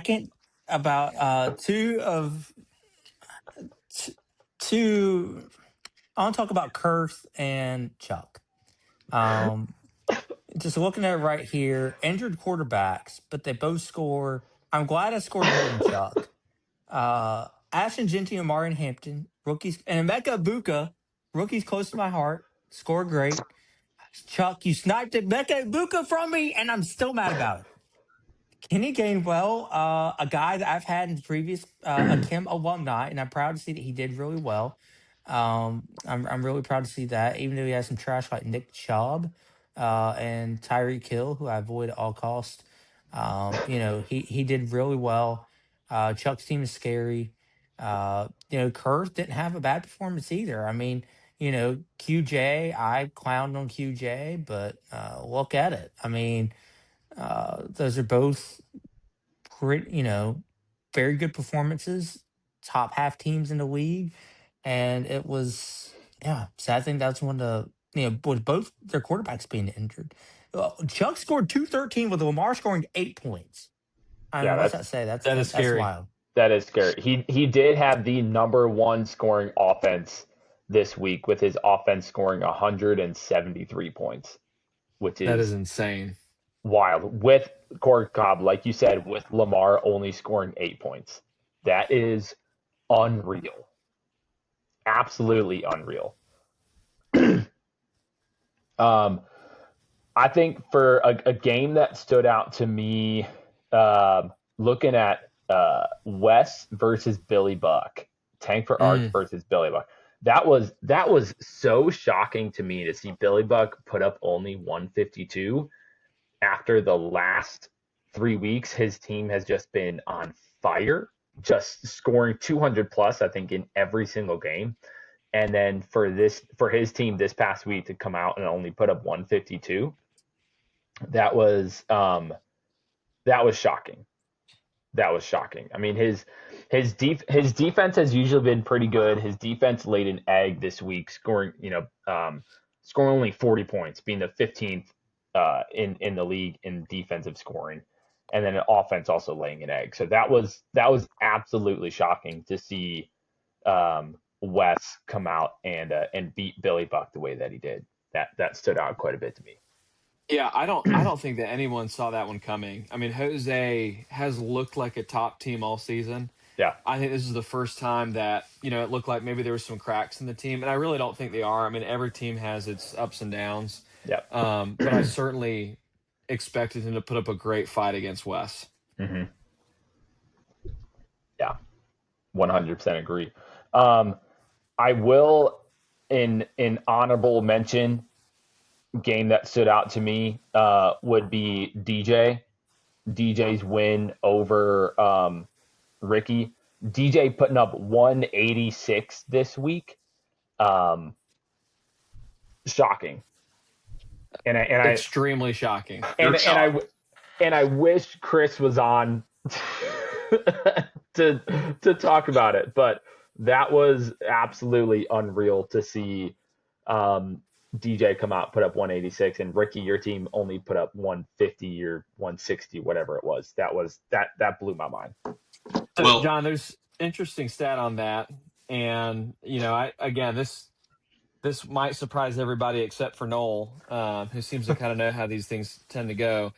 want to talk about Kurth and Chuck. Just looking at it right here, injured quarterbacks, but they both score. I'm glad I scored more than Chuck. Ashton Genty and Marion Hampton, rookies, and Emeka Buka, rookies close to my heart, scored great. Chuck, you sniped Emeka Buka from me, and I'm still mad about it. Kenny Gainwell, a guy that I've had in the previous a Kim alumni, and I'm proud to see that he did really well. I'm really proud to see that, even though he has some trash like Nick Chubb and Tyreek Hill, who I avoid at all costs. He did really well. Chuck's team is scary. Kurth didn't have a bad performance either. I mean, QJ, I clowned on QJ, but look at it. I mean, those are both pretty, very good performances, top half teams in the league. And it was, sad thing that's when with both their quarterbacks being injured. Chuck scored 213 with Lamar scoring 8 points. What's that say? That's scary. That's wild. That is scary. He did have the number one scoring offense this week with his offense scoring 173 points, that is insane. Wild. With Corncob, like you said, with Lamar only scoring 8 points. That is unreal. Absolutely unreal. I think for a game that stood out to me, looking at Wes versus Billy Buck, Tank for Arch versus Billy Buck. That was so shocking to me to see Billy Buck put up only 152 after the last 3 weeks. His team has just been on fire, just scoring 200 plus, I think, in every single game. And then for his team this past week to come out and only put up 152, that was shocking. That was shocking. I mean, his defense has usually been pretty good. His defense laid an egg this week, scoring only 40 points, being the 15th in the league in defensive scoring, and then an offense also laying an egg. So that was absolutely shocking to see Wes come out and beat Billy Buck the way that he did. That stood out quite a bit to me. Yeah, I don't think that anyone saw that one coming. I mean, Jose has looked like a top team all season. Yeah. I think this is the first time that, it looked like maybe there were some cracks in the team, and I really don't think they are. I mean, every team has its ups and downs. Yeah. But I certainly expected him to put up a great fight against Wes. Mm-hmm. Yeah. 100% agree. I will in honorable mention game that stood out to me would be DJ's win over Ricky. DJ putting up 186 this week. Shocking. And I Extremely shocking. and I wish Chris was on to talk about it, but that was absolutely unreal to see DJ come out, put up 186, and Ricky, your team only put up 150 or 160, whatever it was. That blew my mind. So, Well, John, there's interesting stat on that, and this might surprise everybody except for Noel, who seems to kind of know how these things tend to go.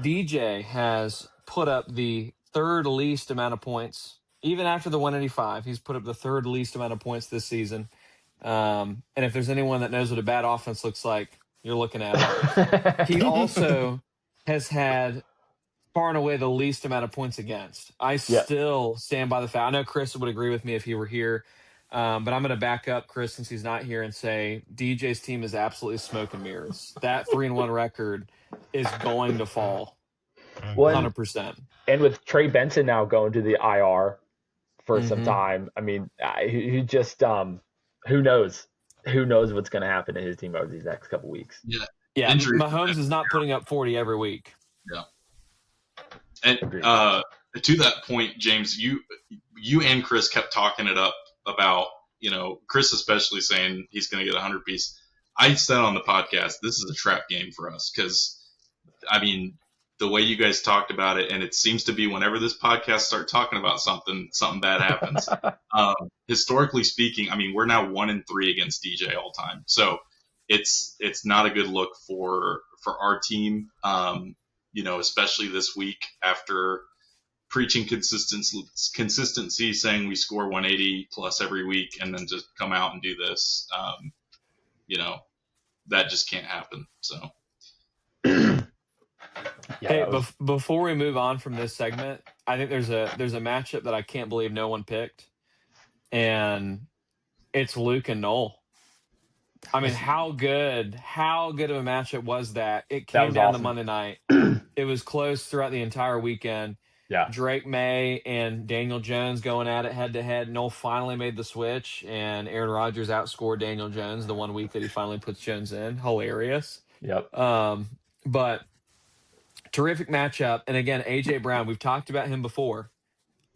DJ has put up the third least amount of points, even after the 185. He's put up the third least amount of points this season. And if there's anyone that knows what a bad offense looks like, you're looking at it. He also has had far and away the least amount of points against. I still stand by the fact. I know Chris would agree with me if he were here, but I'm going to back up Chris since he's not here and say DJ's team is absolutely smoke and mirrors. That 3-1 record is going to fall 100%. And with Trey Benson now going to the IR for some time, I mean, he just who knows what's going to happen to his team over these next couple weeks. Yeah. Mahomes is not putting up 40 every week. Yeah. And to that point, James, you and Chris kept talking it up about, Chris especially saying he's going to get 100 piece. I said on the podcast, this is a trap game for us because, I mean, the way you guys talked about it, and it seems to be whenever this podcast starts talking about something bad happens. Historically speaking, I mean, we're now 1-3 against DJ all time, so it's not a good look for our team. Especially this week after preaching consistency, saying we score 180 plus every week, and then just come out and do this. That just can't happen. So. Hey, before we move on from this segment, I think there's a matchup that I can't believe no one picked, and it's Luke and Noel. I mean, how good of a matchup was that? It came down to Monday night. It was close throughout the entire weekend. Yeah. Drake May and Daniel Jones going at it head-to-head. Noel finally made the switch, and Aaron Rodgers outscored Daniel Jones the 1 week that he finally puts Jones in. Hilarious. Yep. But terrific matchup. And again, A.J. Brown, we've talked about him before.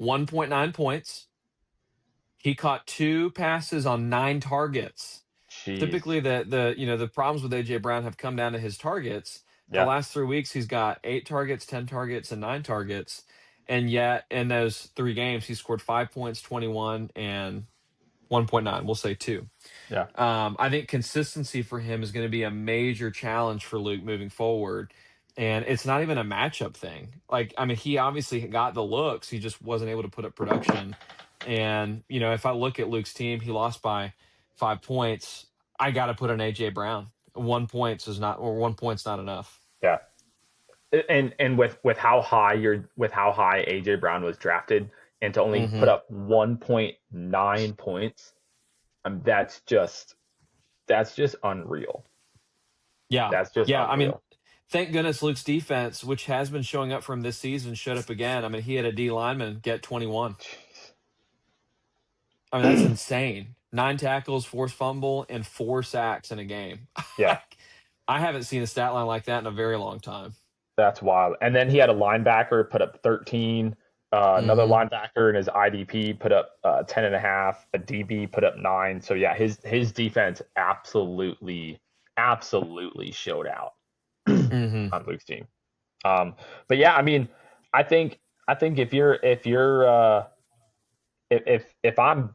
1.9 points. He caught 2 passes on 9 targets. Jeez. Typically, the problems with A.J. Brown have come down to his targets. The last 3 weeks, he's got 8 targets, 10 targets, and 9 targets. And yet, in those 3 games, he scored 5 points, 21, and 1.9. We'll say 2. Yeah. I think consistency for him is going to be a major challenge for Luke moving forward. And it's not even a matchup thing. Like, I mean, he obviously got the looks. He just wasn't able to put up production. And, if I look at Luke's team, he lost by 5 points. I got to put an A.J. Brown. 1 point's not enough. Yeah. And with how high AJ Brown was drafted, and to only put up 1.9 points, that's just unreal. Yeah, that's just unreal. I mean, thank goodness Luke's defense, which has been showing up from this season, showed up again. I mean, he had a D lineman get 21. I mean, that's insane. 9 tackles, forced fumble, and 4 sacks in a game. Yeah. I haven't seen a stat line like that in a very long time. That's wild. And then he had a linebacker put up 13. Another linebacker in his IDP put up 10.5. A DB put up 9. So yeah, his defense absolutely showed out on Luke's team. But yeah, I mean, I think if I'm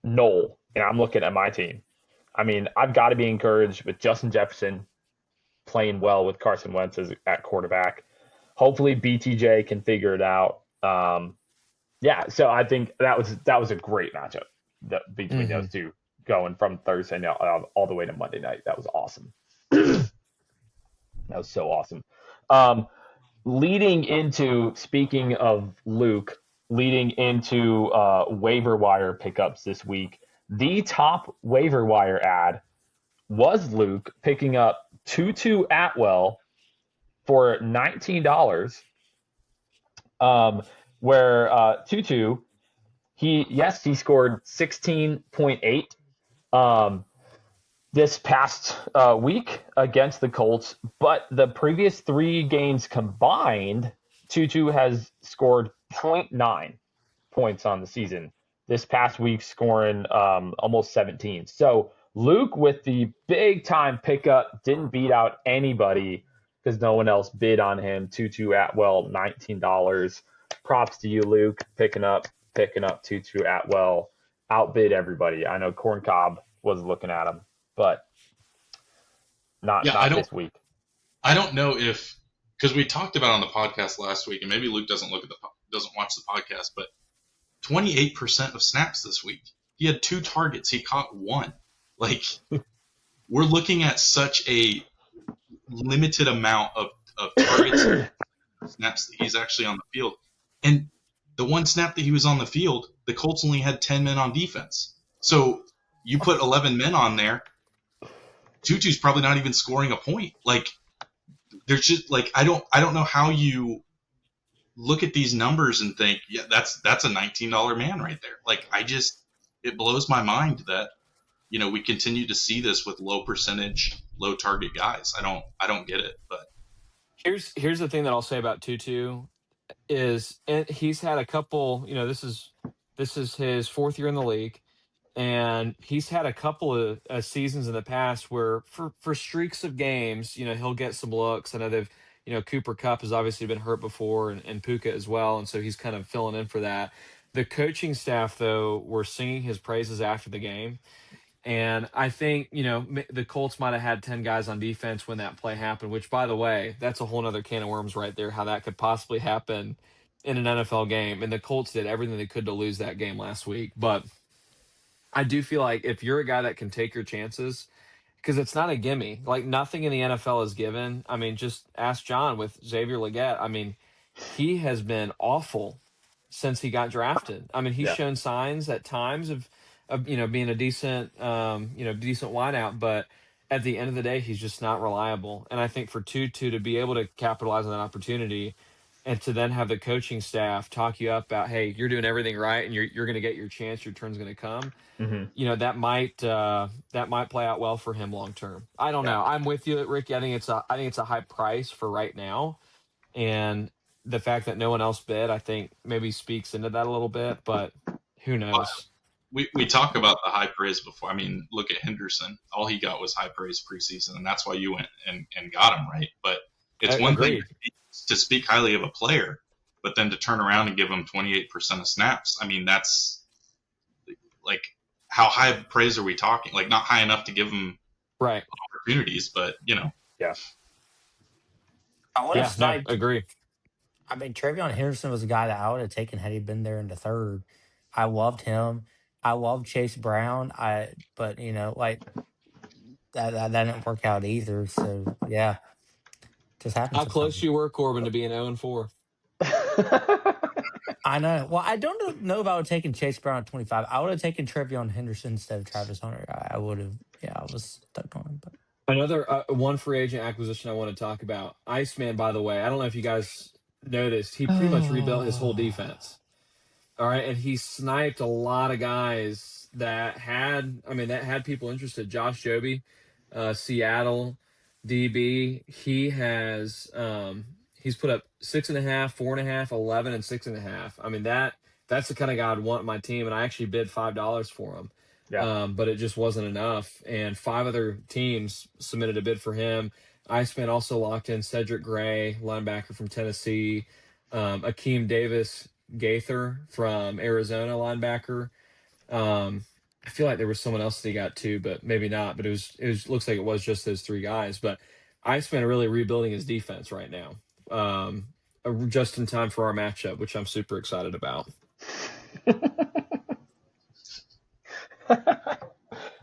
Noel and I'm looking at my team, I mean, I've got to be encouraged with Justin Jefferson playing well with Carson Wentz at quarterback. Hopefully BTJ can figure it out. So I think that was a great matchup between those two going from Thursday night all the way to Monday night. That was awesome. That was so awesome. Speaking of Luke, leading into waiver wire pickups this week, The top waiver wire ad was Luke picking up Tutu Atwell for $19. Where Tutu, he scored 16.8 this past week against the Colts, but the previous 3 games combined, Tutu has scored 0.9 points on the season. This past week, scoring almost 17. So Luke, with the big time pickup, didn't beat out anybody because no one else bid on him. Tutu Atwell, $19. Props to you, Luke, picking up Tutu Atwell. Outbid everybody. I know Corncob was looking at him, but not this week. I don't know if, because we talked about it on the podcast last week, and maybe Luke doesn't watch the podcast, but 28% of snaps this week. He had 2 targets. He caught 1. Like, we're looking at such a limited amount of targets and snaps that he's actually on the field. And the one snap that he was on the field, the Colts only had 10 men on defense. So you put 11 men on there, Tutu's probably not even scoring a point. Like, there's just, like, I don't know how you look at these numbers and think, yeah, that's a $19 man right there. Like, it blows my mind that, we continue to see this with low percentage, low target guys. I don't get it. But here's the thing that I'll say about Tutu is, he's had a couple, this is his 4th year in the league, and he's had a couple of seasons in the past where for streaks of games, he'll get some looks. I know they've, Cooper Kupp has obviously been hurt before, and Puka as well, and so he's kind of filling in for that. The coaching staff, though, were singing his praises after the game. And I think, the Colts might have had 10 guys on defense when that play happened, which, by the way, that's a whole other can of worms right there, how that could possibly happen in an NFL game. And the Colts did everything they could to lose that game last week. But I do feel like if you're a guy that can take your chances, because it's not a gimme. Like, nothing in the NFL is given. I mean, just ask John with Xavier Legette. I mean, he has been awful since he got drafted. I mean, he's shown signs at times of being a decent decent wideout, but at the end of the day, he's just not reliable. And I think for Tutu to be able to capitalize on that opportunity, and to then have the coaching staff talk you up about, hey, you're doing everything right, and you're going to get your chance, your turn's going to come. Mm-hmm. That might play out well for him long term. I don't know. I'm with you, Ricky. I think it's a high price for right now, and the fact that no one else bid, I think maybe speaks into that a little bit. But who knows? We talk about the high praise before. I mean, look at Henderson. All he got was high praise preseason, and that's why you went and got him, right? But it's one thing to speak highly of a player, but then to turn around and give him 28% of snaps. I mean, that's like, how high of praise are we talking? Like, not high enough to give him opportunities, but Yeah. I agree. I mean, Travion Henderson was a guy that I would have taken had he been there in the 3rd. I loved him. I love Chase Brown. But like that didn't work out either. So yeah, just happened. How close you were, Corbin, to being 0-4? I know. Well, I don't know if I would have taken Chase Brown at 25. I would have taken Travion Henderson instead of Travis Hunter. I would have. Yeah, I was stuck on him. But another one free agent acquisition I want to talk about. Iceman, by the way, I don't know if you guys noticed, he pretty much rebuilt his whole defense. All right, and he sniped a lot of guys that had people interested. Josh Joby, Seattle, DB. He has he's put up 6.5, 4.5, 11, and 6.5. I mean, that's the kind of guy I'd want on my team, and I actually bid $5 for him. Yeah. But it just wasn't enough, and 5 other teams submitted a bid for him. Iceman also locked in Cedric Gray, linebacker from Tennessee, Akeem Davis Gaither from Arizona, linebacker. I feel like there was someone else that he got too, but maybe not. But it was looks like it was just those 3 guys. But Iceman are really rebuilding his defense right now, just in time for our matchup, which I'm super excited about.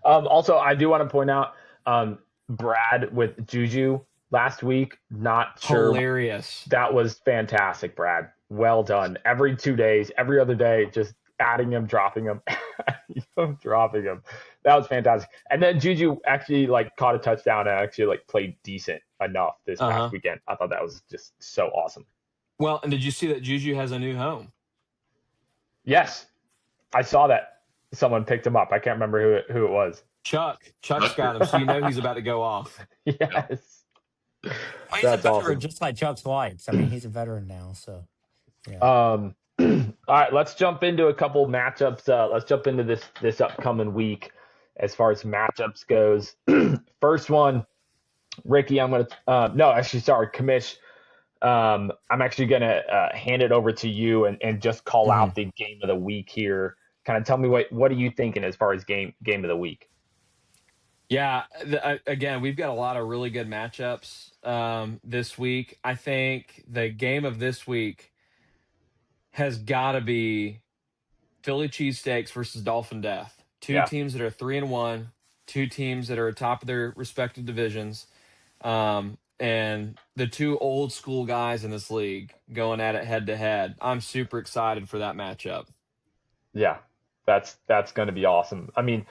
Also, I do want to point out Brad with Juju last week. Not sure. Hilarious. That was fantastic, Brad. Well done. Every 2 days, every other day, just adding him, dropping him, dropping him. That was fantastic. And then Juju actually like caught a touchdown and actually like played decent enough this past weekend. I thought that was just so awesome. Well, and did you see that Juju has a new home? Yes, I saw that. Someone picked him up. I can't remember who it was. Chuck's got him, so you know he's about to go off. Yes. Well, he's a veteran, just like Chuck's wife. I mean, he's a veteran now, so yeah. All right, let's jump into a couple matchups. Let's jump into this upcoming week as far as matchups goes. First one, Ricky, I'm gonna Kamish. I'm actually gonna hand it over to you and just call out the game of the week here. Kind of tell me what are you thinking as far as game of the week? Yeah, again, we've got a lot of really good matchups this week. I think the game of this week has got to be Philly cheesesteaks versus Dolphin Death. Two teams that are 3-1, two teams that are atop of their respective divisions, and the two old school guys in this league going at it head to head. I'm super excited for that matchup. Yeah, that's going to be awesome. I mean,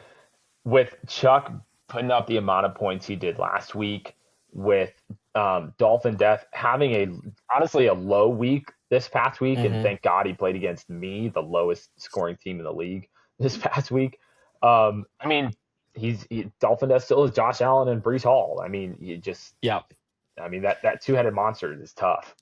with Chuck putting up the amount of points he did last week, with Dolphin Death having honestly a low week this past week, and thank God he played against me, the lowest scoring team in the league this past week. I mean, Dolphin Death still is Josh Allen and Breece Hall. I mean, I mean that two-headed monster is tough.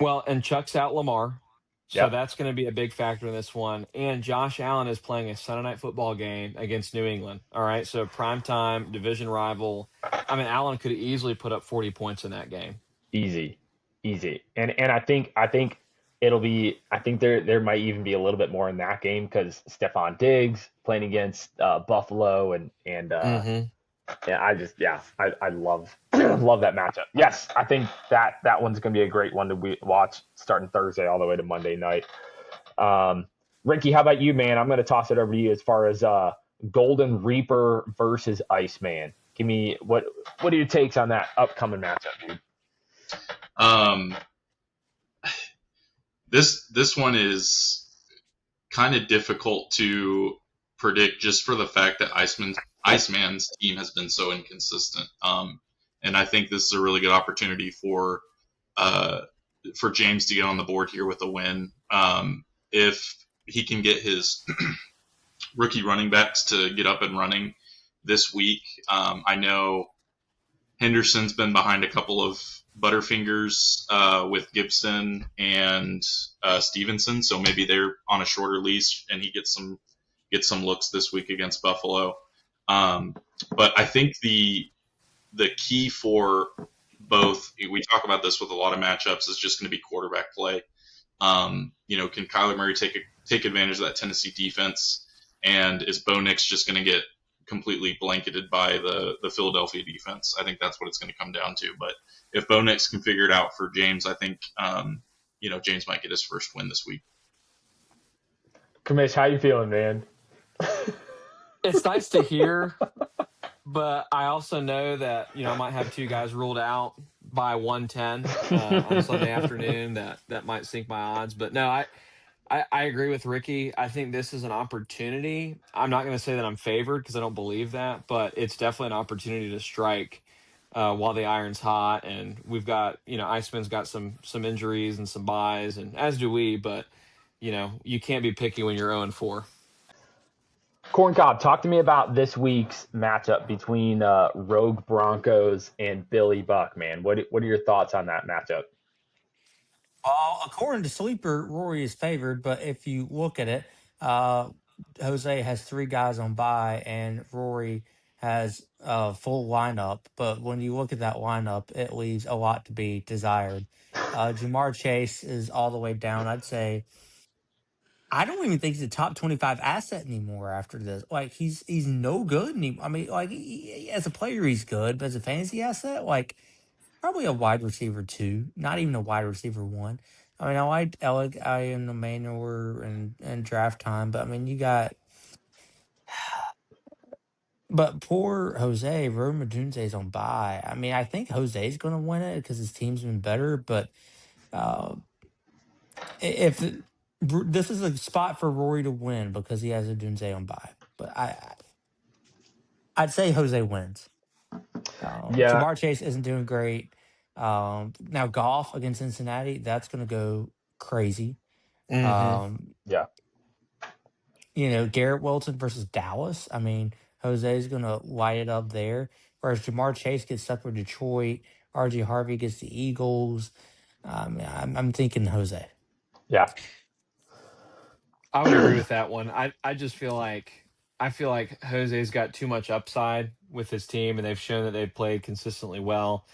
Well, and Chuck's out Lamar. So that's going to be a big factor in this one. And Josh Allen is playing a Sunday night football game against New England. All right, so primetime, division rival. I mean, Allen could easily put up 40 points in that game. Easy. And I think it'll be. I think there might even be a little bit more in that game because Stephon Diggs playing against Buffalo and I love love that matchup. Yes, I think that one's going to be a great one to watch starting Thursday all the way to Monday night. Ricky, how about you, man? I'm going to toss it over to you as far as Golden Reaper versus Iceman. Give me what are your takes on that upcoming matchup, dude? This one is kind of difficult to predict just for the fact that Iceman's team has been so inconsistent. And I think this is a really good opportunity for James to get on the board here with a win. If he can get his rookie running backs to get up and running this week, I know Henderson's been behind a couple of Butterfingers with Gibson and Stevenson, so maybe they're on a shorter leash and he gets some looks this week against Buffalo. But I think the key for both, we talk about this with a lot of matchups, is just going to be quarterback play. Can Kyler Murray take advantage of that Tennessee defense, and is Bo Nix just going to get completely blanketed by the Philadelphia defense? I think that's what it's going to come down to. But if Bo Nix can figure it out for James, I think James might get his first win this week. Kamish, how you feeling, man? It's nice to hear, but I also know that I might have two guys ruled out by 110 on Sunday afternoon. That might sink my odds. But no, I agree with Ricky. I think this is an opportunity. I'm not going to say that I'm favored because I don't believe that, but it's definitely an opportunity to strike while the iron's hot. And we've got, Iceman's got some injuries and some buys, and as do we. But you can't be picky when you're 0-4. Corncob, talk to me about this week's matchup between Rogue Broncos and Billy Buck, man. What are your thoughts on that matchup? Well, according to Sleeper, Rory is favored, but if you look at it, Jose has three guys on bye, and Rory has a full lineup. But when you look at that lineup, it leaves a lot to be desired. Jamar Chase is all the way down. I'd say I don't even think he's a top 25 asset anymore after this. Like, he's no good anymore. I mean, like, as a player, he's good, but as a fantasy asset, like, probably a wide receiver 2, not even a wide receiver 1. I mean, I like Ian Emmanuel and draft time, but I mean, you got. But poor Jose, Rome Odunze's on bye. I mean, I think Jose's going to win it because his team's been better, but if This is a spot for Rory to win because he has a Dunze on bye. But I'd say Jose wins. Yeah, Jamar Chase isn't doing great. Now golf against Cincinnati, that's going to go crazy. Mm-hmm. yeah, Garrett Wilson versus Dallas. I mean, Jose's going to light it up there. Whereas Jamar Chase gets stuck with Detroit. RJ Harvey gets the Eagles. I'm thinking Jose. yeah, I would agree with that one. I just feel like Jose's got too much upside with his team, and they've shown that they've played consistently well,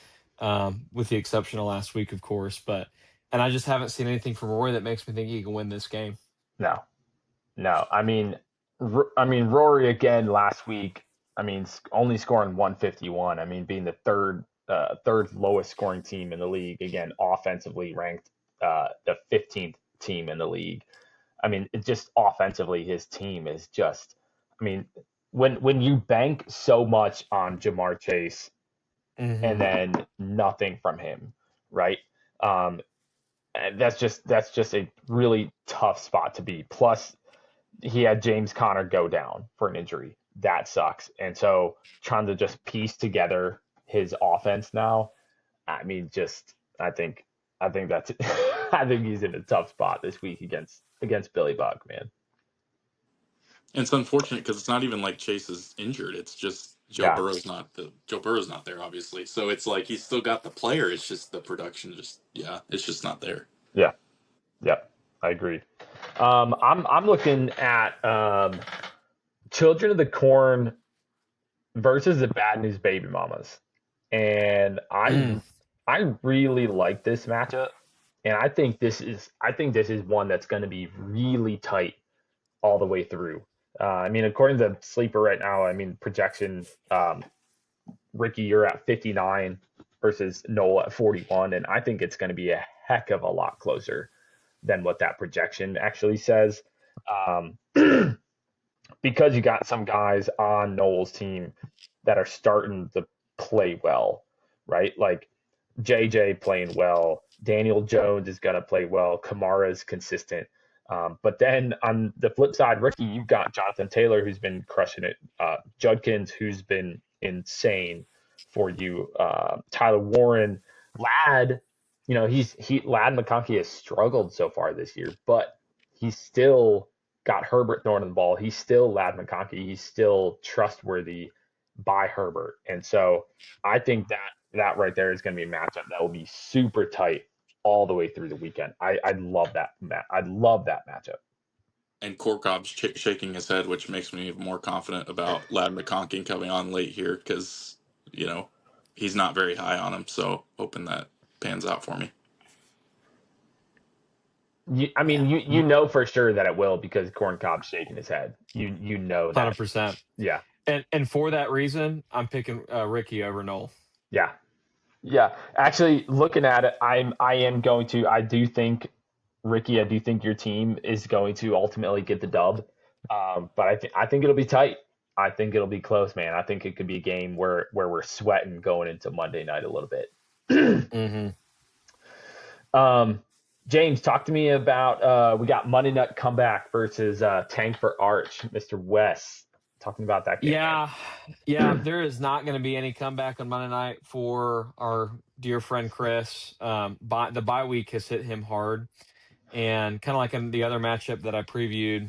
with the exception of last week, of course. And I just haven't seen anything from Rory that makes me think he can win this game. no. I mean, Rory again last week. I mean, only scoring 151. I mean, being the third lowest scoring team in the league. Again, offensively ranked the 15th team in the league. I mean, it just offensively, his team is just. I mean, when you bank so much on Jamar Chase and then nothing from him, right? And that's just a really tough spot to be. Plus, he had James Conner go down for an injury. That sucks. And so trying to just piece together his offense now, I mean, I think that's I think he's in a tough spot this week against Billy Buck, man. And it's unfortunate because it's not even like Chase is injured. It's just Joe Burrow's not there, obviously. So it's like he's still got the player. It's just the production. It's just not there. Yeah, I agree. I'm looking at Children of the Corn versus the Bad News Baby Mamas, and I really like this matchup, and I think this is one that's going to be really tight all the way through. I mean, according to Sleeper right now, I mean projection, Ricky, you're at 59 versus Noel at 41, and I think it's going to be a heck of a lot closer than what that projection actually says. Because you got some guys on Noel's team that are starting to play well, right? Like JJ playing well, Daniel Jones is going to play well, Kamara's consistent. But then on the flip side, Ricky, you've got Jonathan Taylor, who's been crushing it, Judkins, who's been insane for you, Tyler Warren, Ladd. Ladd McConkey has struggled so far this year, but he's still got Herbert throwing the ball. He's still Ladd McConkey. He's still trustworthy by Herbert. And so I think that right there is going to be a matchup that will be super tight all the way through the weekend. I love that. I love that matchup. And Corncob shaking his head, which makes me more confident about Ladd McConkey coming on late here because, he's not very high on him. So hoping that pans out for me. You know for sure that it will because Corncob's shaking his head. You know that. 100%. Yeah. And for that reason, I'm picking Ricky over Noel. Yeah. Yeah. Actually, looking at it, I do think, Ricky, I do think your team is going to ultimately get the dub. But I think it'll be tight. I think it'll be close, man. I think it could be a game where we're sweating going into Monday night a little bit. James, talk to me about we got Monday Night Comeback versus Tank for Arch, Mr. West. Talking about that game. Yeah. There is not going to be any comeback on Monday night for our dear friend Chris. The bye week has hit him hard, and kind of like in the other matchup that I previewed,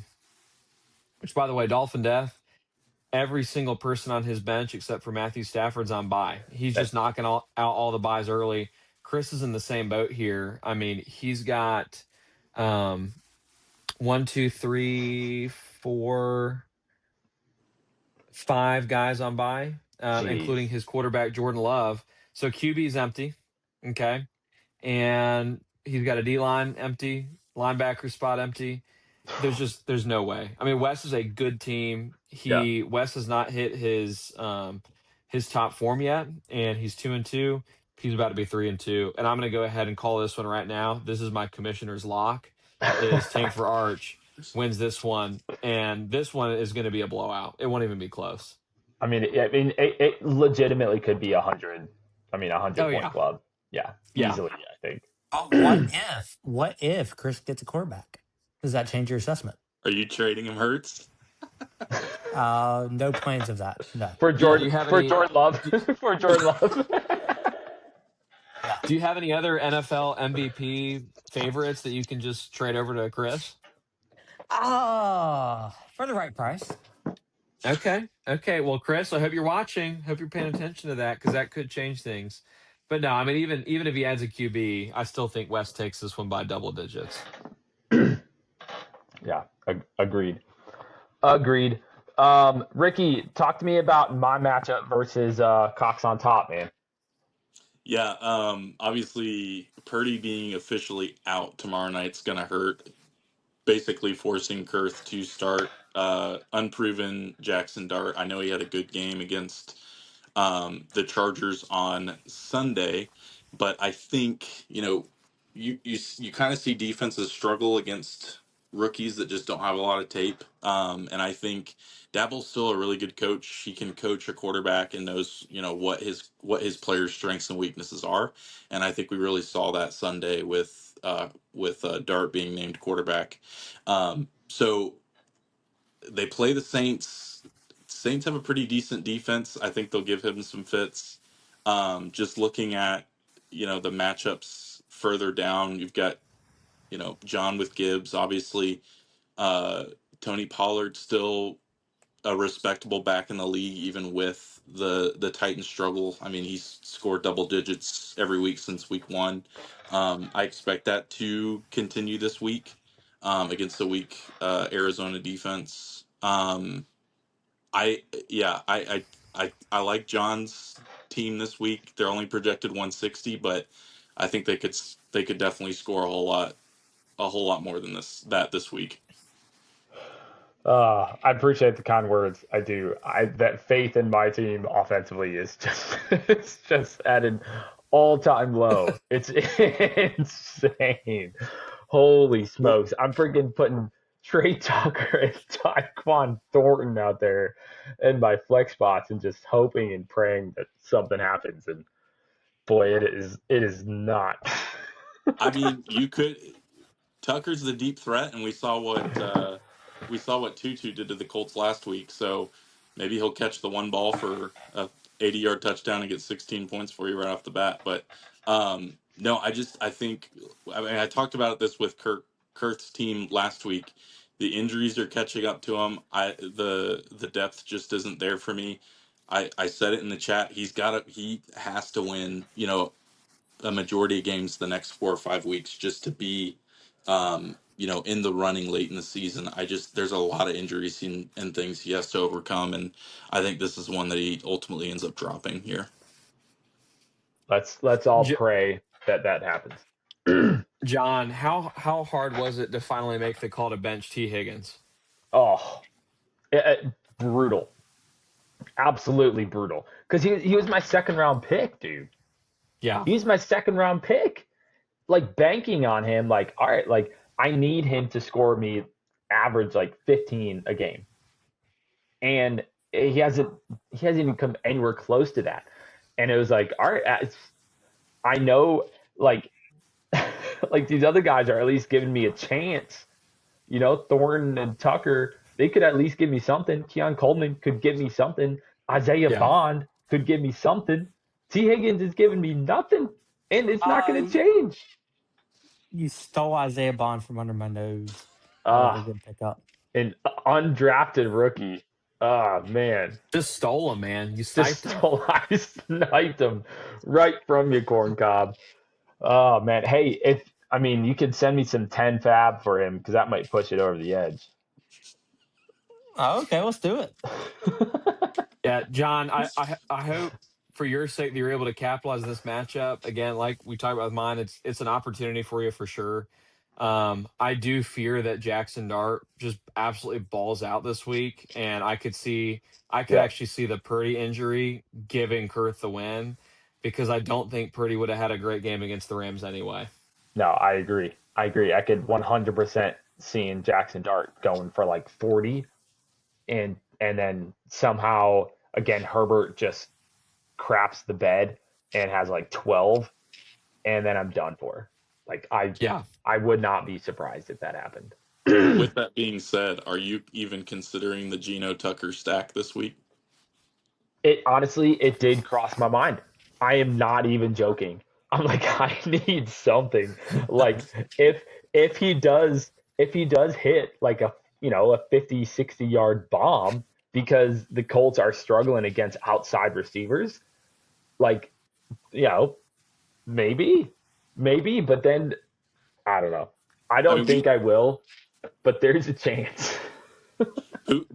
which by the way, Dolphin Death, every single person on his bench except for Matthew Stafford's on bye. He's just knocking out all the buys early. Chris is in the same boat here. I mean, he's got 1, 2, 3, 4, 5 guys on bye, including his quarterback, Jordan Love. So QB's empty, okay? And he's got a D-line empty, linebacker spot empty. There's no way. I mean, Wes is a good team. Wes has not hit his top form yet, and he's 2-2. He's about to be 3-2. And I'm going to go ahead and call this one right now. This is my commissioner's lock. Is Tank for Arch wins this one, and this one is going to be a blowout. It won't even be close. I mean, it legitimately could be 100. I mean, 100-point club. Yeah, easily. I think. What if Chris gets a quarterback? Does that change your assessment? Are you trading him Hurts? No plans of that. No. For Jordan, Do you have for any? Jordan Love, for Jordan Love. No. Do you have any other NFL MVP favorites that you can just trade over to Chris? For the right price. Okay. Well, Chris, I hope you're watching. Hope you're paying attention to that because that could change things. But no, I mean, even if he adds a QB, I still think West takes this one by double digits. Yeah, agreed. Ricky, talk to me about my matchup versus Cox on top, man. Yeah, obviously Purdy being officially out tomorrow night's going to hurt. Basically forcing Kurth to start unproven Jackson Dart. I know he had a good game against the Chargers on Sunday, but I think you kind of see defenses struggle against rookies that just don't have a lot of tape. And I think Dabble's still a really good coach. He can coach a quarterback and knows what his players' strengths and weaknesses are. And I think we really saw that Sunday with Dart being named quarterback. So they play the Saints. Saints have a pretty decent defense. I think they'll give him some fits. Just looking at the matchups further down, you've got John with Gibbs, obviously. Tony Pollard still a respectable back in the league, even with the Titans struggle. I mean, he's scored double digits every week since week 1. I expect that to continue this week against the weak Arizona defense. I like John's team this week. They're only projected 160, but I think they could definitely score a whole lot more than this week. I appreciate the kind words. I do. That faith in my team offensively is just it's just at an all-time low. It's insane. Holy smokes! I'm freaking putting Trey Tucker and Tyquan Thornton out there in my flex spots and just hoping and praying that something happens. And boy, it is not. I mean, Tucker's the deep threat, and we saw what Tutu did to the Colts last week. So maybe he'll catch the one ball for a 80-yard touchdown and get 16 points for you right off the bat. But no, I think I talked about this with Kurth's team last week. The injuries are catching up to him. The depth just isn't there for me. I said it in the chat. He has to win, a majority of games the next 4 or 5 weeks just to be, in the running late in the season. There's a lot of injuries and things he has to overcome, and I think this is one that he ultimately ends up dropping here. Let's all pray that happens. John, how hard was it to finally make the call to bench T. Higgins? Oh, brutal. Absolutely brutal. Because he was my second round pick, dude. Yeah. He's my second round pick. Like banking on him, like, all right, like I need him to score me average like 15 a game. And he hasn't even come anywhere close to that. And it was like, all right, I know like like these other guys are at least giving me a chance. Thornton and Tucker, they could at least give me something. Keon Coleman could give me something. Isaiah Bond could give me something. T. Higgins is giving me nothing, and it's not going to change. You stole Isaiah Bond from under my nose. That was a good pickup. An undrafted rookie. Man. Just stole him, man. You sniped him. I sniped him right from you, Corncob. Oh, man. Hey, you could send me some 10 fab for him because that might push it over the edge. Oh, okay, let's do it. Yeah, John, I hope for your sake that you're able to capitalize this matchup. Again, like we talked about with mine, it's an opportunity for you for sure. I do fear that Jackson Dart just absolutely balls out this week, and I could actually see the Purdy injury giving Kurth the win because I don't think Purdy would have had a great game against the Rams anyway. No, I agree. I could 100% see Jackson Dart going for like 40 and then somehow again Herbert just craps the bed and has like 12 and then I'm done for. Like I would not be surprised if that happened. With that being said, are you even considering the Geno Tucker stack this week? It did cross my mind. I am not even joking. I'm like, I need something. Like if he does hit like a 50, 60-yard bomb because the Colts are struggling against outside receivers, like, maybe, but then I don't know. I don't think I will, but there's a chance.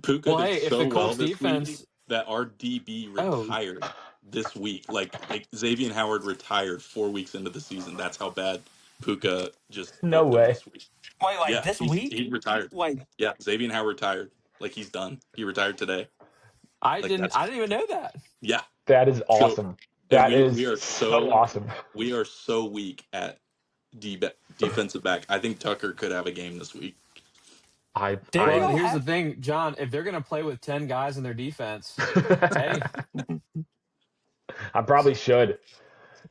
Puka did if so the well Colts this week defense, that our DB retired this week. Like Xavier Howard retired 4 weeks into the season. That's how bad Puka just No whooped him way. this week. Wait, like Yeah, this week? he retired. Wait, Yeah, Xavier Howard retired. Like he's done. He retired today. I Like didn't even know that. yeah. That is So awesome. and That we is are so awesome. we are so weak at defensive back. I think Tucker could have a game this week. Here's the thing, John. If they're going to play with 10 guys in their defense, hey, I probably should.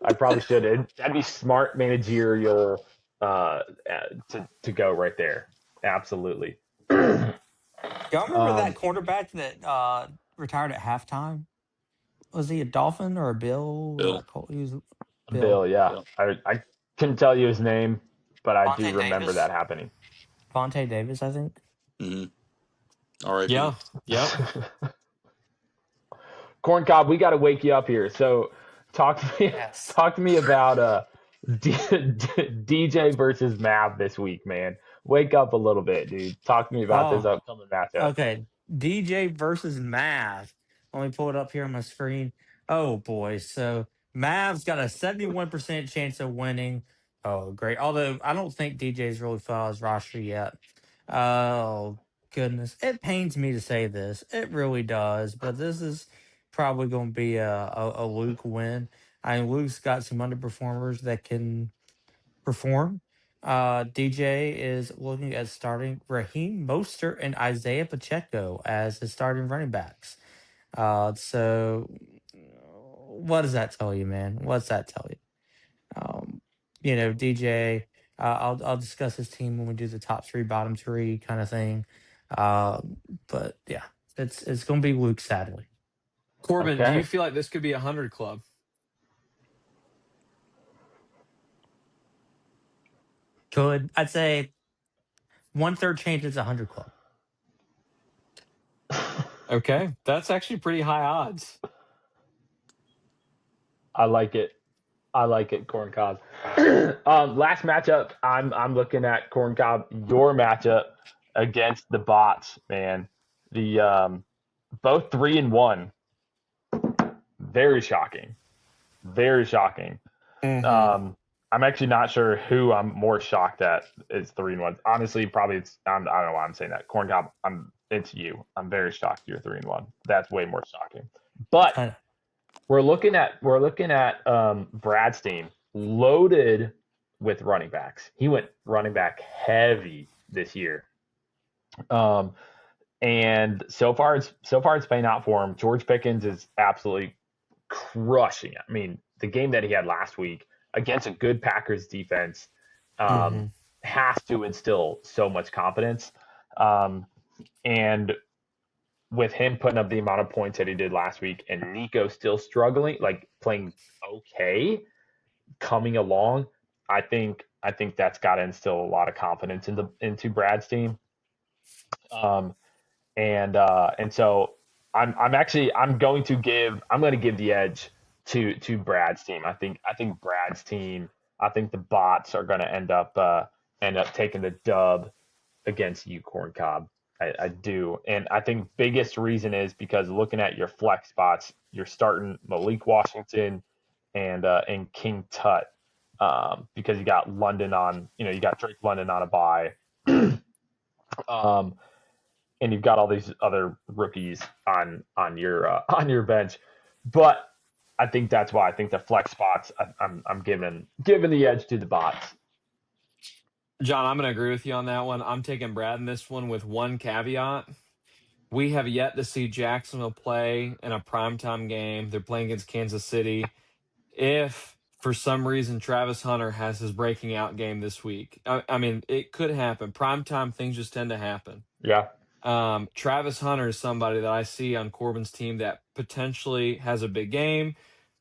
That'd be smart managerial to go right there. Absolutely. y'all remember that quarterback that retired at halftime? Was he a Dolphin or a Bill? Bill. He was Bill, yeah. Bill. I couldn't tell you his name, but I do Vontae remember Davis? that happening. Vontae Davis, I think. All right. Yeah. Corncob, we got to wake you up here. So talk to me about DJ versus Mav this week, man. Wake up a little bit, dude. Talk to me about this upcoming matchup. Okay, DJ versus Mav. Let me pull it up here on my screen. Oh boy, so Mav's got a 71% chance of winning. Oh, great. Although I don't think DJ's really filed his roster yet. Oh goodness, it pains me to say this. It really does, but this is probably going to be a Luke win. I mean, Luke's got some underperformers that can perform. DJ is looking at starting Raheem Mostert and Isaiah Pacheco as his starting running backs. So what does that tell you, man? What's that tell you? DJ. I'll discuss his team when we do the top three, bottom three kind of thing. But yeah, it's going to be Luke, sadly. Corbin, do you feel like this could be 100 club? Could. I'd say 1/3 chance it's 100 club. Okay, that's actually pretty high odds. I like it, Corncob. Last matchup, I'm looking at Corncob. Your matchup against the bots, man. The both 3-1. Very shocking. Very shocking. Mm-hmm. I'm actually not sure who I'm more shocked at is 3-1. Honestly, probably I don't know why I'm saying that. Corncob, it's you. I'm very shocked you're 3-1. That's way more shocking. But we're looking at Brad's team loaded with running backs. He went running back heavy this year. And so far it's paying out for him. George Pickens is absolutely crushing it. I mean, the game that he had last week against a good Packers defense has to instill so much confidence. And with him putting up the amount of points that he did last week and Nico still struggling, like playing okay, coming along, I think that's got to instill a lot of confidence into Brad's team. And so I'm going to give the edge to Brad's team. I think Brad's team. I think the bots are going to end up taking the dub against you, Corncob. I do, and I think biggest reason is because looking at your flex spots, you're starting Malik Washington and King Tut because you got London on. You got Drake London on a bye. And you've got all these other rookies on your bench, but I think that's why I think the flex spots I'm giving the edge to the bots. John, I'm going to agree with you on that one. I'm taking Brad in this one with one caveat. We have yet to see Jacksonville play in a primetime game. They're playing against Kansas City. If for some reason Travis Hunter has his breaking out game this week. I mean, it could happen. Primetime things just tend to happen. Yeah. Travis Hunter is somebody that I see on Corbin's team that potentially has a big game,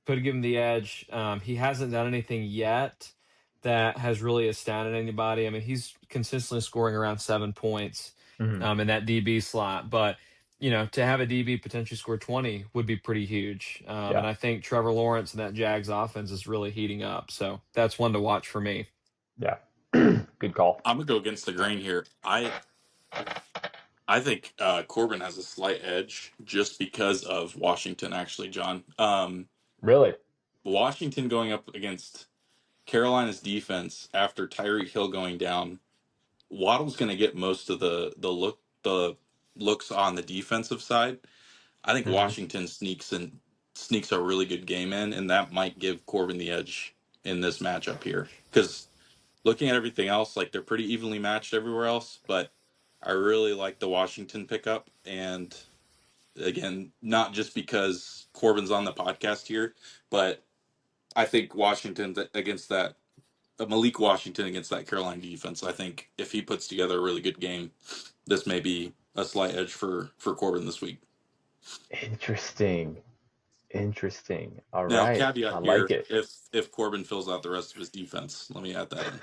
could give him the edge. He hasn't done anything yet that has really astounded anybody. I mean, he's consistently scoring around 7 points in that DB slot, but to have a DB potentially score 20 would be pretty huge. And I think Trevor Lawrence and that Jags offense is really heating up. So that's one to watch for me. Yeah. Good call. I'm going to go against the grain here. I think Corbin has a slight edge just because of Washington, actually, John. Really? Washington going up against Carolina's defense after Tyreek Hill going down. Waddle's going to get most of the looks on the defensive side. I think Washington sneaks a really good game in, and that might give Corbin the edge in this matchup here. Because looking at everything else, like they're pretty evenly matched everywhere else, but I really like the Washington pickup. And again, not just because Corbin's on the podcast here, but I think Washington against that Malik Washington against that Carolina defense. I think if he puts together a really good game, this may be a slight edge for Corbin this week. Interesting. All now, right. caveat I here, like it. if Corbin fills out the rest of his defense, let me add that in.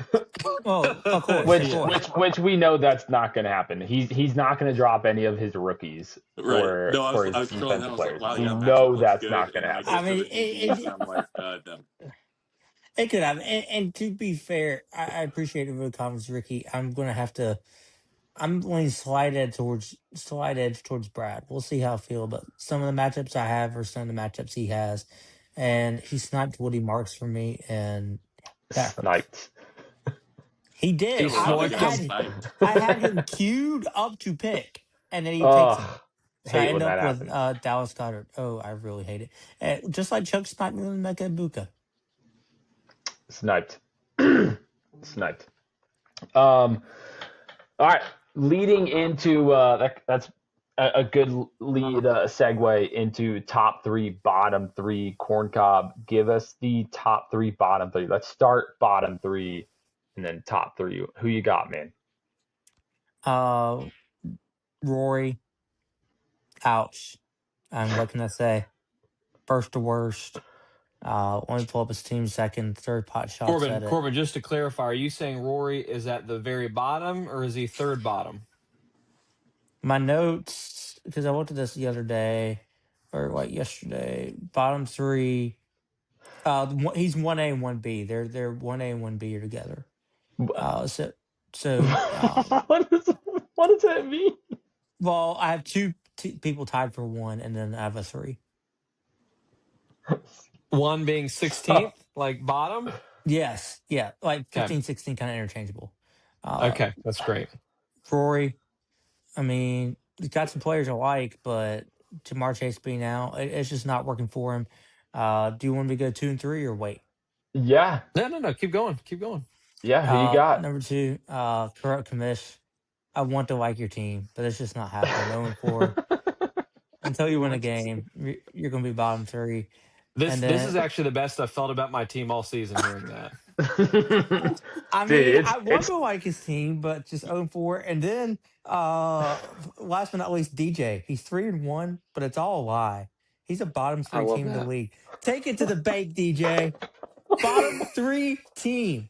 Well, of course. Which we know that's not going to happen. He's not going to drop any of his rookies for his defensive players. We know that's not going to happen. I mean, it could happen. And to be fair, I appreciate the comments, Ricky. I'm leaning slight edge towards Brad. We'll see how I feel, but some of the matchups I have are some of the matchups he has, and he sniped Woody Marks for me, and that sniped. He did. I had him queued up to pick, and then he takes him. So I end up with Dallas Goedert. Oh, I really hate it. Just like Chuck sniped me with Mecca Ibuka. Sniped. All right. Leading into that's a good lead segue into top 3, bottom 3. Corncob, give us the top 3, bottom 3. Let's start bottom 3 and then top 3. Who you got, man? Rory. Ouch. What can I say? First to worst. Only pull up his team second, third pot shots. Corbin, just to clarify, are you saying Rory is at the very bottom or is he third bottom? My notes, because I looked at this the other day, or yesterday, bottom 3. He's 1A and 1B. They're 1A and 1B are together. So what does that mean? Well, I have 2 people tied for 1, and then I have a 3. 1 being 16th, like bottom? Yes. Yeah. Like 15, 16, kind of interchangeable. Okay. That's great. Rory, I mean, he's got some players I like, but Jamar Chase being out, it's just not working for him. Do you want me to go 2 and 3 or wait? Yeah. No. Keep going. Yeah. Who you got? Number 2, Corrupt Commish. I want to like your team, but it's just not happening. 0-4. Until you win a game, you're going to be bottom 3. This is actually the best I've felt about my team all season hearing that. I mean, I want to like his team, but just 0-4. And then, last but not least, DJ. He's 3-1, but it's all a lie. He's a bottom 3 team in the league. Take it to the bank, DJ. Bottom 3 team.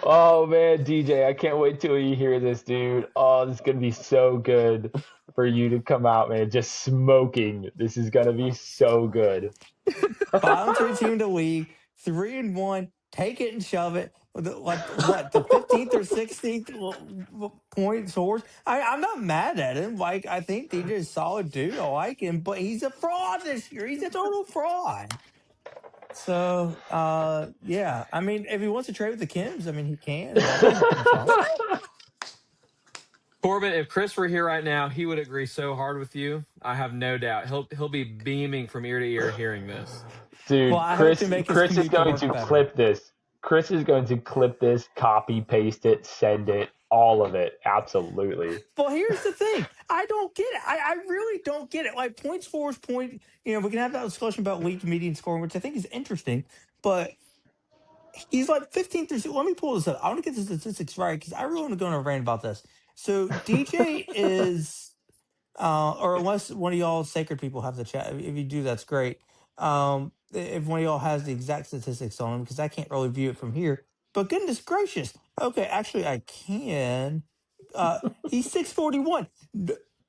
Oh man, DJ, I can't wait till you hear this, dude. Oh, this is gonna be so good for you to come out, man. Just smoking. This is gonna be so good. Bottom 3 team in the league, 3-1. Take it and shove it. The 15th or 16th point source. I'm not mad at him. Like, I think DJ is a solid dude. I like him, but he's a fraud this year. He's a total fraud. So, yeah. I mean, if he wants to trade with the Kims, I mean, he can. Corbin, if Chris were here right now, he would agree so hard with you. I have no doubt. He'll be beaming from ear to ear hearing this. Dude, Chris is going to clip this. Chris is going to clip this, copy, paste it, send it, all of it. Absolutely. Well, here's the thing. I don't get it. I really don't get it. Like, points, scores, we can have that discussion about league median scoring, which I think is interesting. but he's like 15 through. Let me pull this up. I want to get the statistics right because I really want to go on a rant about this. So DJ is, or unless one of y'all sacred people have the chat, if you do, that's great. If one of y'all has the exact statistics on him, because I can't really view it from here. But goodness gracious, okay, actually I can. He's 641.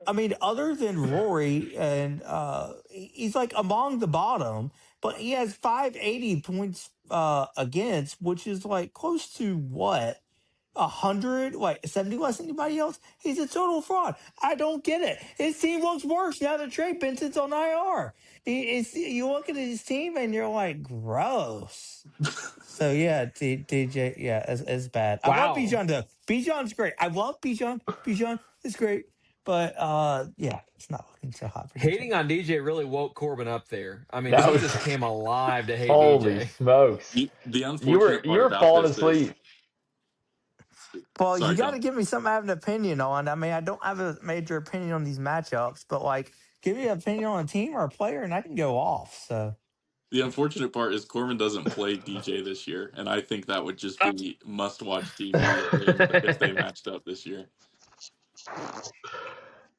I mean, other than Rory, and he's like among the bottom, but he has 580 points against, which is like close to what? 100, like 70 less than anybody else. He's a total fraud. I don't get it. His team looks worse now that Trey Benson's on IR. You look at his team and you're like, gross. So yeah, DJ, yeah, it's bad. I love Bijan though. Bijan's great. I love Bijan. Bijan is great. But yeah, it's not looking so hot for Hating DJ. on DJ really woke Corbin up there. I mean, he just came alive to hate Holy DJ. Smokes! The unfortunate part You're about falling this asleep. Well, Sorry, you got to Tom. give me something I have an opinion on. I mean, I don't have a major opinion on these matchups, but like, give me an opinion on a team or a player, and I can go off. So The unfortunate part is Corbin doesn't play DJ this year, and I think that would just be must-watch TV if they matched up this year.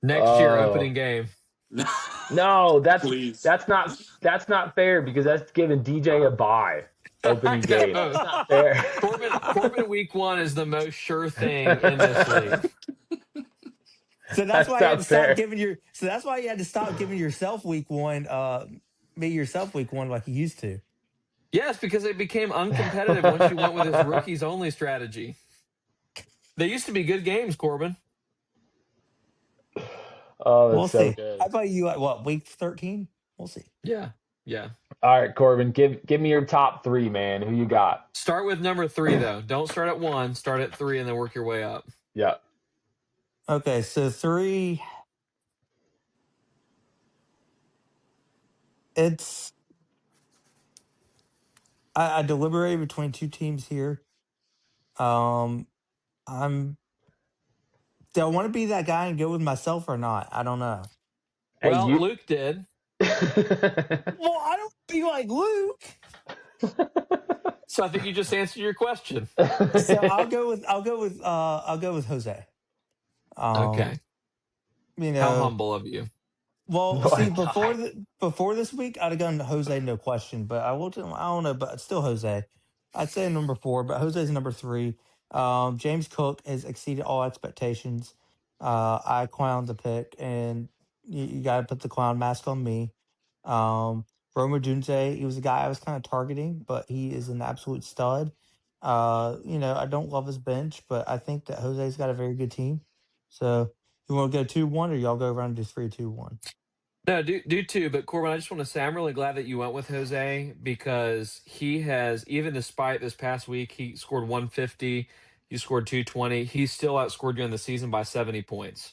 Next year, opening game. No, Please. that's not fair because that's giving DJ a bye. Opening game. That's not fair. Corbin week 1 is the most sure thing in this league. So that's why you had to stop fair. giving your. So that's why you had to stop giving yourself week 1. Be yourself week 1 like you used to. Yes, because it became uncompetitive once you went with this rookies only strategy. They used to be good games, Corbin. Oh, that's we'll so see. good. How about you at what, week 13? We'll see. Yeah. All right, Corbin, give me your top 3, man. Who you got? Start with number 3 though. Don't start at 1. Start at 3 and then work your way up. Yeah. Okay, so 3. It's. I deliberated between 2 teams here. Do I want to be that guy and go with myself or not? I don't know. Hey, Well, Luke did. Well, I don't be like Luke. So I think you just answered your question. So I'll go with Jose. Okay. You know, how humble of you. Well, see, before this week, I'd have gone to Jose, no question. But I don't know, but it's still Jose. I'd say number 4, but Jose's number 3. James Cook has exceeded all expectations. I clowned the pick, and you got to put the clown mask on me. Roma Dunze, he was a guy I was kind of targeting, but he is an absolute stud. I don't love his bench, but I think that Jose's got a very good team. So you want to go 2-1, or y'all go around and do 3-2-1? No, do 2. But Corbin, I just want to say I'm really glad that you went with Jose because he has, even despite this past week, he scored 150. You scored 220. He still outscored you in the season by 70 points.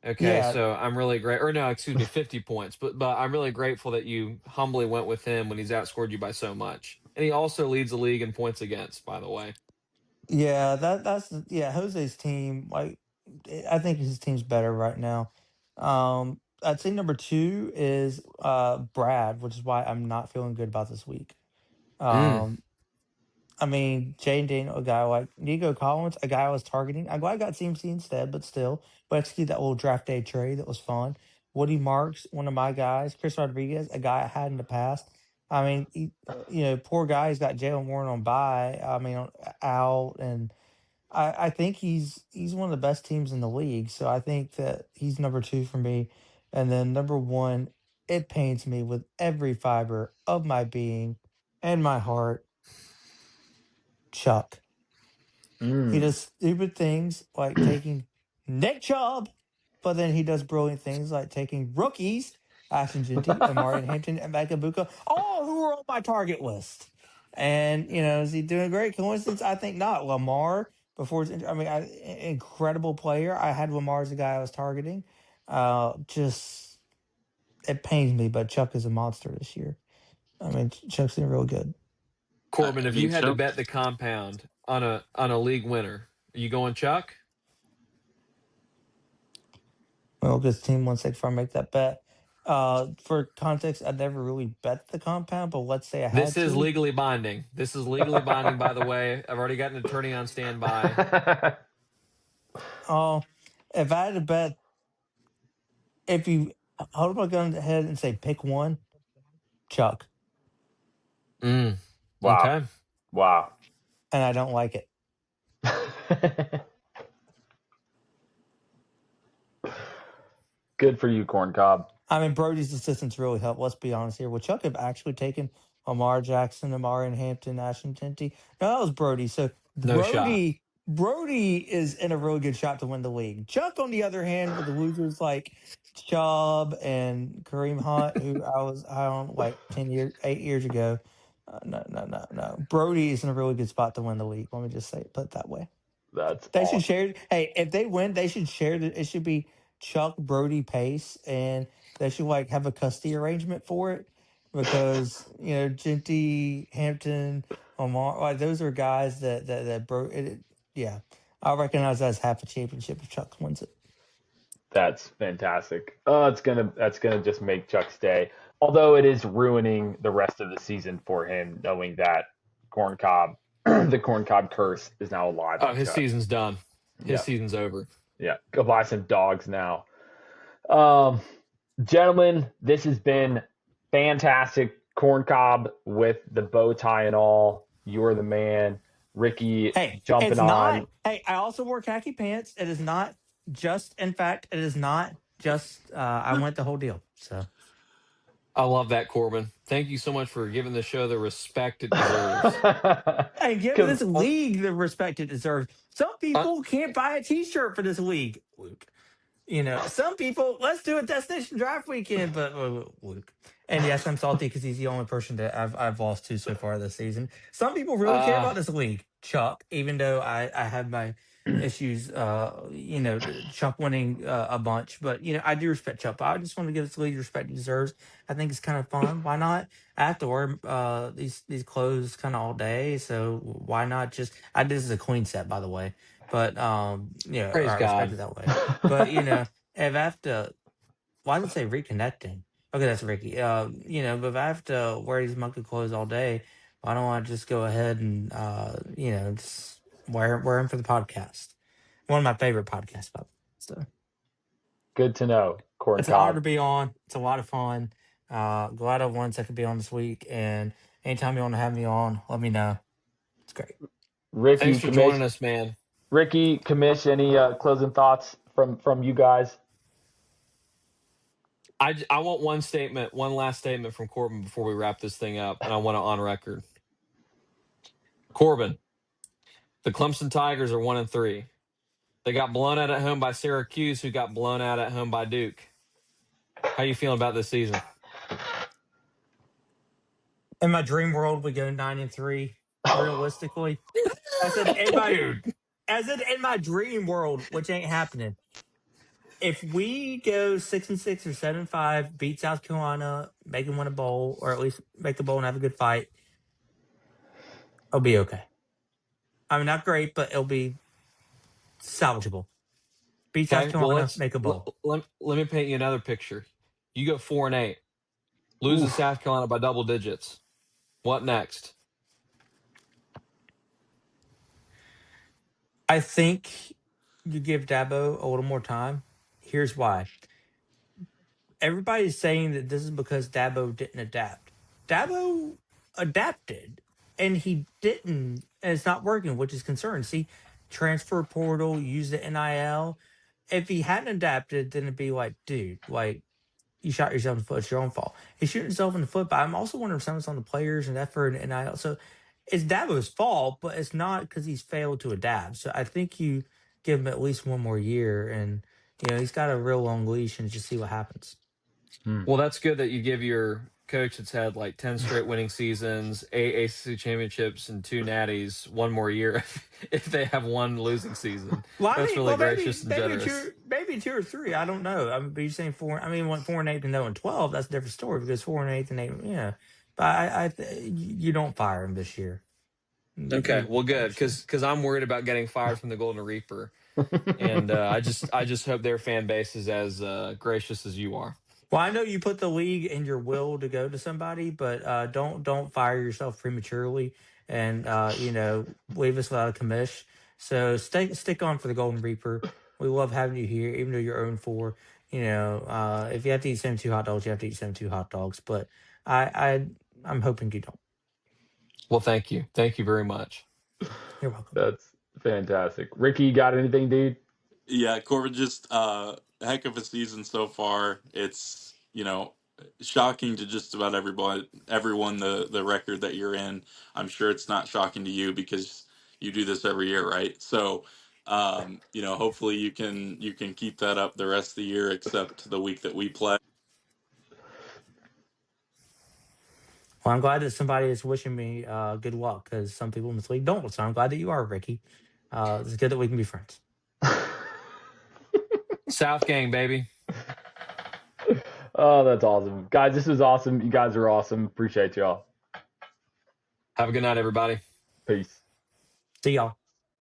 Okay, Yeah. so I'm really great. Or no, excuse me, 50 points. But I'm really grateful that you humbly went with him when he's outscored you by so much. And he also leads the league in points against, by the way. Yeah, that's Jose's team. Like, I think his team's better right now. I'd say number 2 is Brad, which is why I'm not feeling good about this week. I mean, Jane Daniel, a guy like Nico Collins, a guy I was targeting. I'm glad I got CMC instead, but still, but execute that little draft day trade that was fun. Woody Marks, one of my guys. Chris Rodriguez, a guy I had in the past. I mean, poor guy. He's got Jalen Warren on bye. I mean, out, and I think he's one of the best teams in the league. So I think that he's number 2 for me. And then number 1, it pains me with every fiber of my being and my heart. Chuck. He does stupid things like taking Nick Chubb, but then he does brilliant things like taking rookies, Ashton Genty, Amari Hampton, and Makabuka, all who are on my target list. And, is he doing great? Coincidence? I think not. Lamar, before his injury, incredible player. I had Lamar as the guy I was targeting. It pains me, but Chuck is a monster this year. I mean, Chuck's been real good. Corbin, if you had to bet the compound on a league winner, are you going Chuck? Well, because team 1 sec before I make that bet. For context, I never really bet the compound, but let's say I had This is to. legally binding. This is legally binding, by the way. I've already got an attorney on standby. Oh, if I had to bet, if you hold my gun ahead and say pick one, Chuck, Wow. Wow. Okay. Wow. and I don't like it. Good for you, Corncob. I mean, Brody's assistants really help. Let's be honest here. Would Chuck have actually taken Amar Jackson, Amari and Hampton, Ashton Tinty? No, that was Brody. So No shot. Brody is in a really good shot to win the league. Chuck, on the other hand, with the losers like Chubb and Kareem Hunt, who I was high on like 8 years ago. No. Brody is in a really good spot to win the league. Let me just put it that way. That's They awesome. should share. Hey, if they win, they should share. It should be Chuck, Brody, Pace, and they should like have a custody arrangement for it because Genty, Hampton, Omar, like those are guys that bro. Yeah, I recognize that as half a championship if Chuck wins it. That's fantastic. Oh, that's gonna just make Chuck stay. Although it is ruining the rest of the season for him, knowing that Corncob, the Corncob curse is now alive. Oh, on his Chuck. season's done. His Yeah. season's over. Yeah, go buy some dogs now. Gentlemen, this has been fantastic. Corncob with the bow tie and all. You're the man. Ricky Hey, jumping it's on. not. Hey, I also wore khaki pants. It is not just. In fact, it is not just. I went the whole deal. So. I love that, Corbin. Thank you so much for giving the show the respect it deserves. Hey, give this league the respect it deserves. Some people can't buy a T-shirt for this league, Luke. Some people. Let's do a destination draft weekend, but Luke. And yes, I'm salty because he's the only person that I've lost to so far this season. Some people really care about this league, Chuck. Even though I have my issues, Chuck winning a bunch, but I do respect Chuck. But I just want to give this league the respect it deserves. I think it's kind of fun. Why not? I have to wear these clothes kind of all day, so why not just? This is a queen set, by the way, but Praise I God. respect it that way. But if I have to, why does it say reconnecting? Okay, that's Ricky. But if I have to wear these monkey clothes all day, why don't I just go ahead and just wear them for the podcast? One of my favorite podcasts, by the way. So good to know, Corncob. it's an honor to be on. It's a lot of fun. Glad I won so I could be on this week. And anytime you want to have me on, let me know. It's great. Ricky, thanks for joining us, man. Ricky, Commish, any closing thoughts from you guys? I want one last statement from Corbin before we wrap this thing up, and I want it on record. Corbin, the Clemson Tigers are 1-3. They got blown out at home by Syracuse, who got blown out at home by Duke. How you feeling about this season? In my dream world, we go 9-3. Realistically, I said in my dream world, which ain't happening. If we go 6-6 or 7-5, beat South Carolina, make them win a bowl, or at least make a bowl and have a good fight, it'll be okay. I mean, not great, but it'll be salvageable. Beat South Carolina, make a bowl. Let me paint you another picture. You go 4-8, lose to South Carolina by double digits. What next? I think you give Dabo a little more time. Here's why. Everybody's saying that this is because Dabo didn't adapt. Dabo adapted, and he didn't, and it's not working, which is concerning. See, transfer portal, use the NIL. If he hadn't adapted, then it'd be like, dude, like, you shot yourself in the foot. It's your own fault. He's shooting himself in the foot, but I'm also wondering if something's on the players and effort and NIL. So it's Dabo's fault, but it's not because he's failed to adapt. So I think you give him at least one more year, and he's got a real long leash, and just see what happens. Well, that's good that you give your coach that's had like 10 straight winning seasons, 8 ACC championships, and 2 natties, one more year if they have one losing season. That's really gracious and generous. Maybe 2 or 3. I don't know. I mean, but you're saying 4. I mean, 4-8 to 0-12. That's a different story because 4-8 and 8. Yeah, but you don't fire him this year. Okay, well, good because I'm worried about getting fired from the Golden Reaper, and I just hope their fan base is as gracious as you are. Well, I know you put the league in your will to go to somebody, but don't fire yourself prematurely and leave us without a commish. So stick on for the Golden Reaper. We love having you here, even though you're 0-4. If you have to eat 72 hot dogs, you have to eat 72 hot dogs. But I'm hoping you don't. Well, thank you very much. You're welcome. That's fantastic. Ricky, you got anything, dude? Yeah, Corbin, just heck of a season so far. It's shocking to just about everyone the record that you're in. I'm sure it's not shocking to you because you do this every year, right? So hopefully you can keep that up the rest of the year, except the week that we play. Well, I'm glad that somebody is wishing me good luck because some people in this league don't. So I'm glad that you are, Ricky. It's good that we can be friends. South gang, baby. Oh, that's awesome. Guys, this is awesome. You guys are awesome. Appreciate y'all. Have a good night, everybody. Peace. See y'all.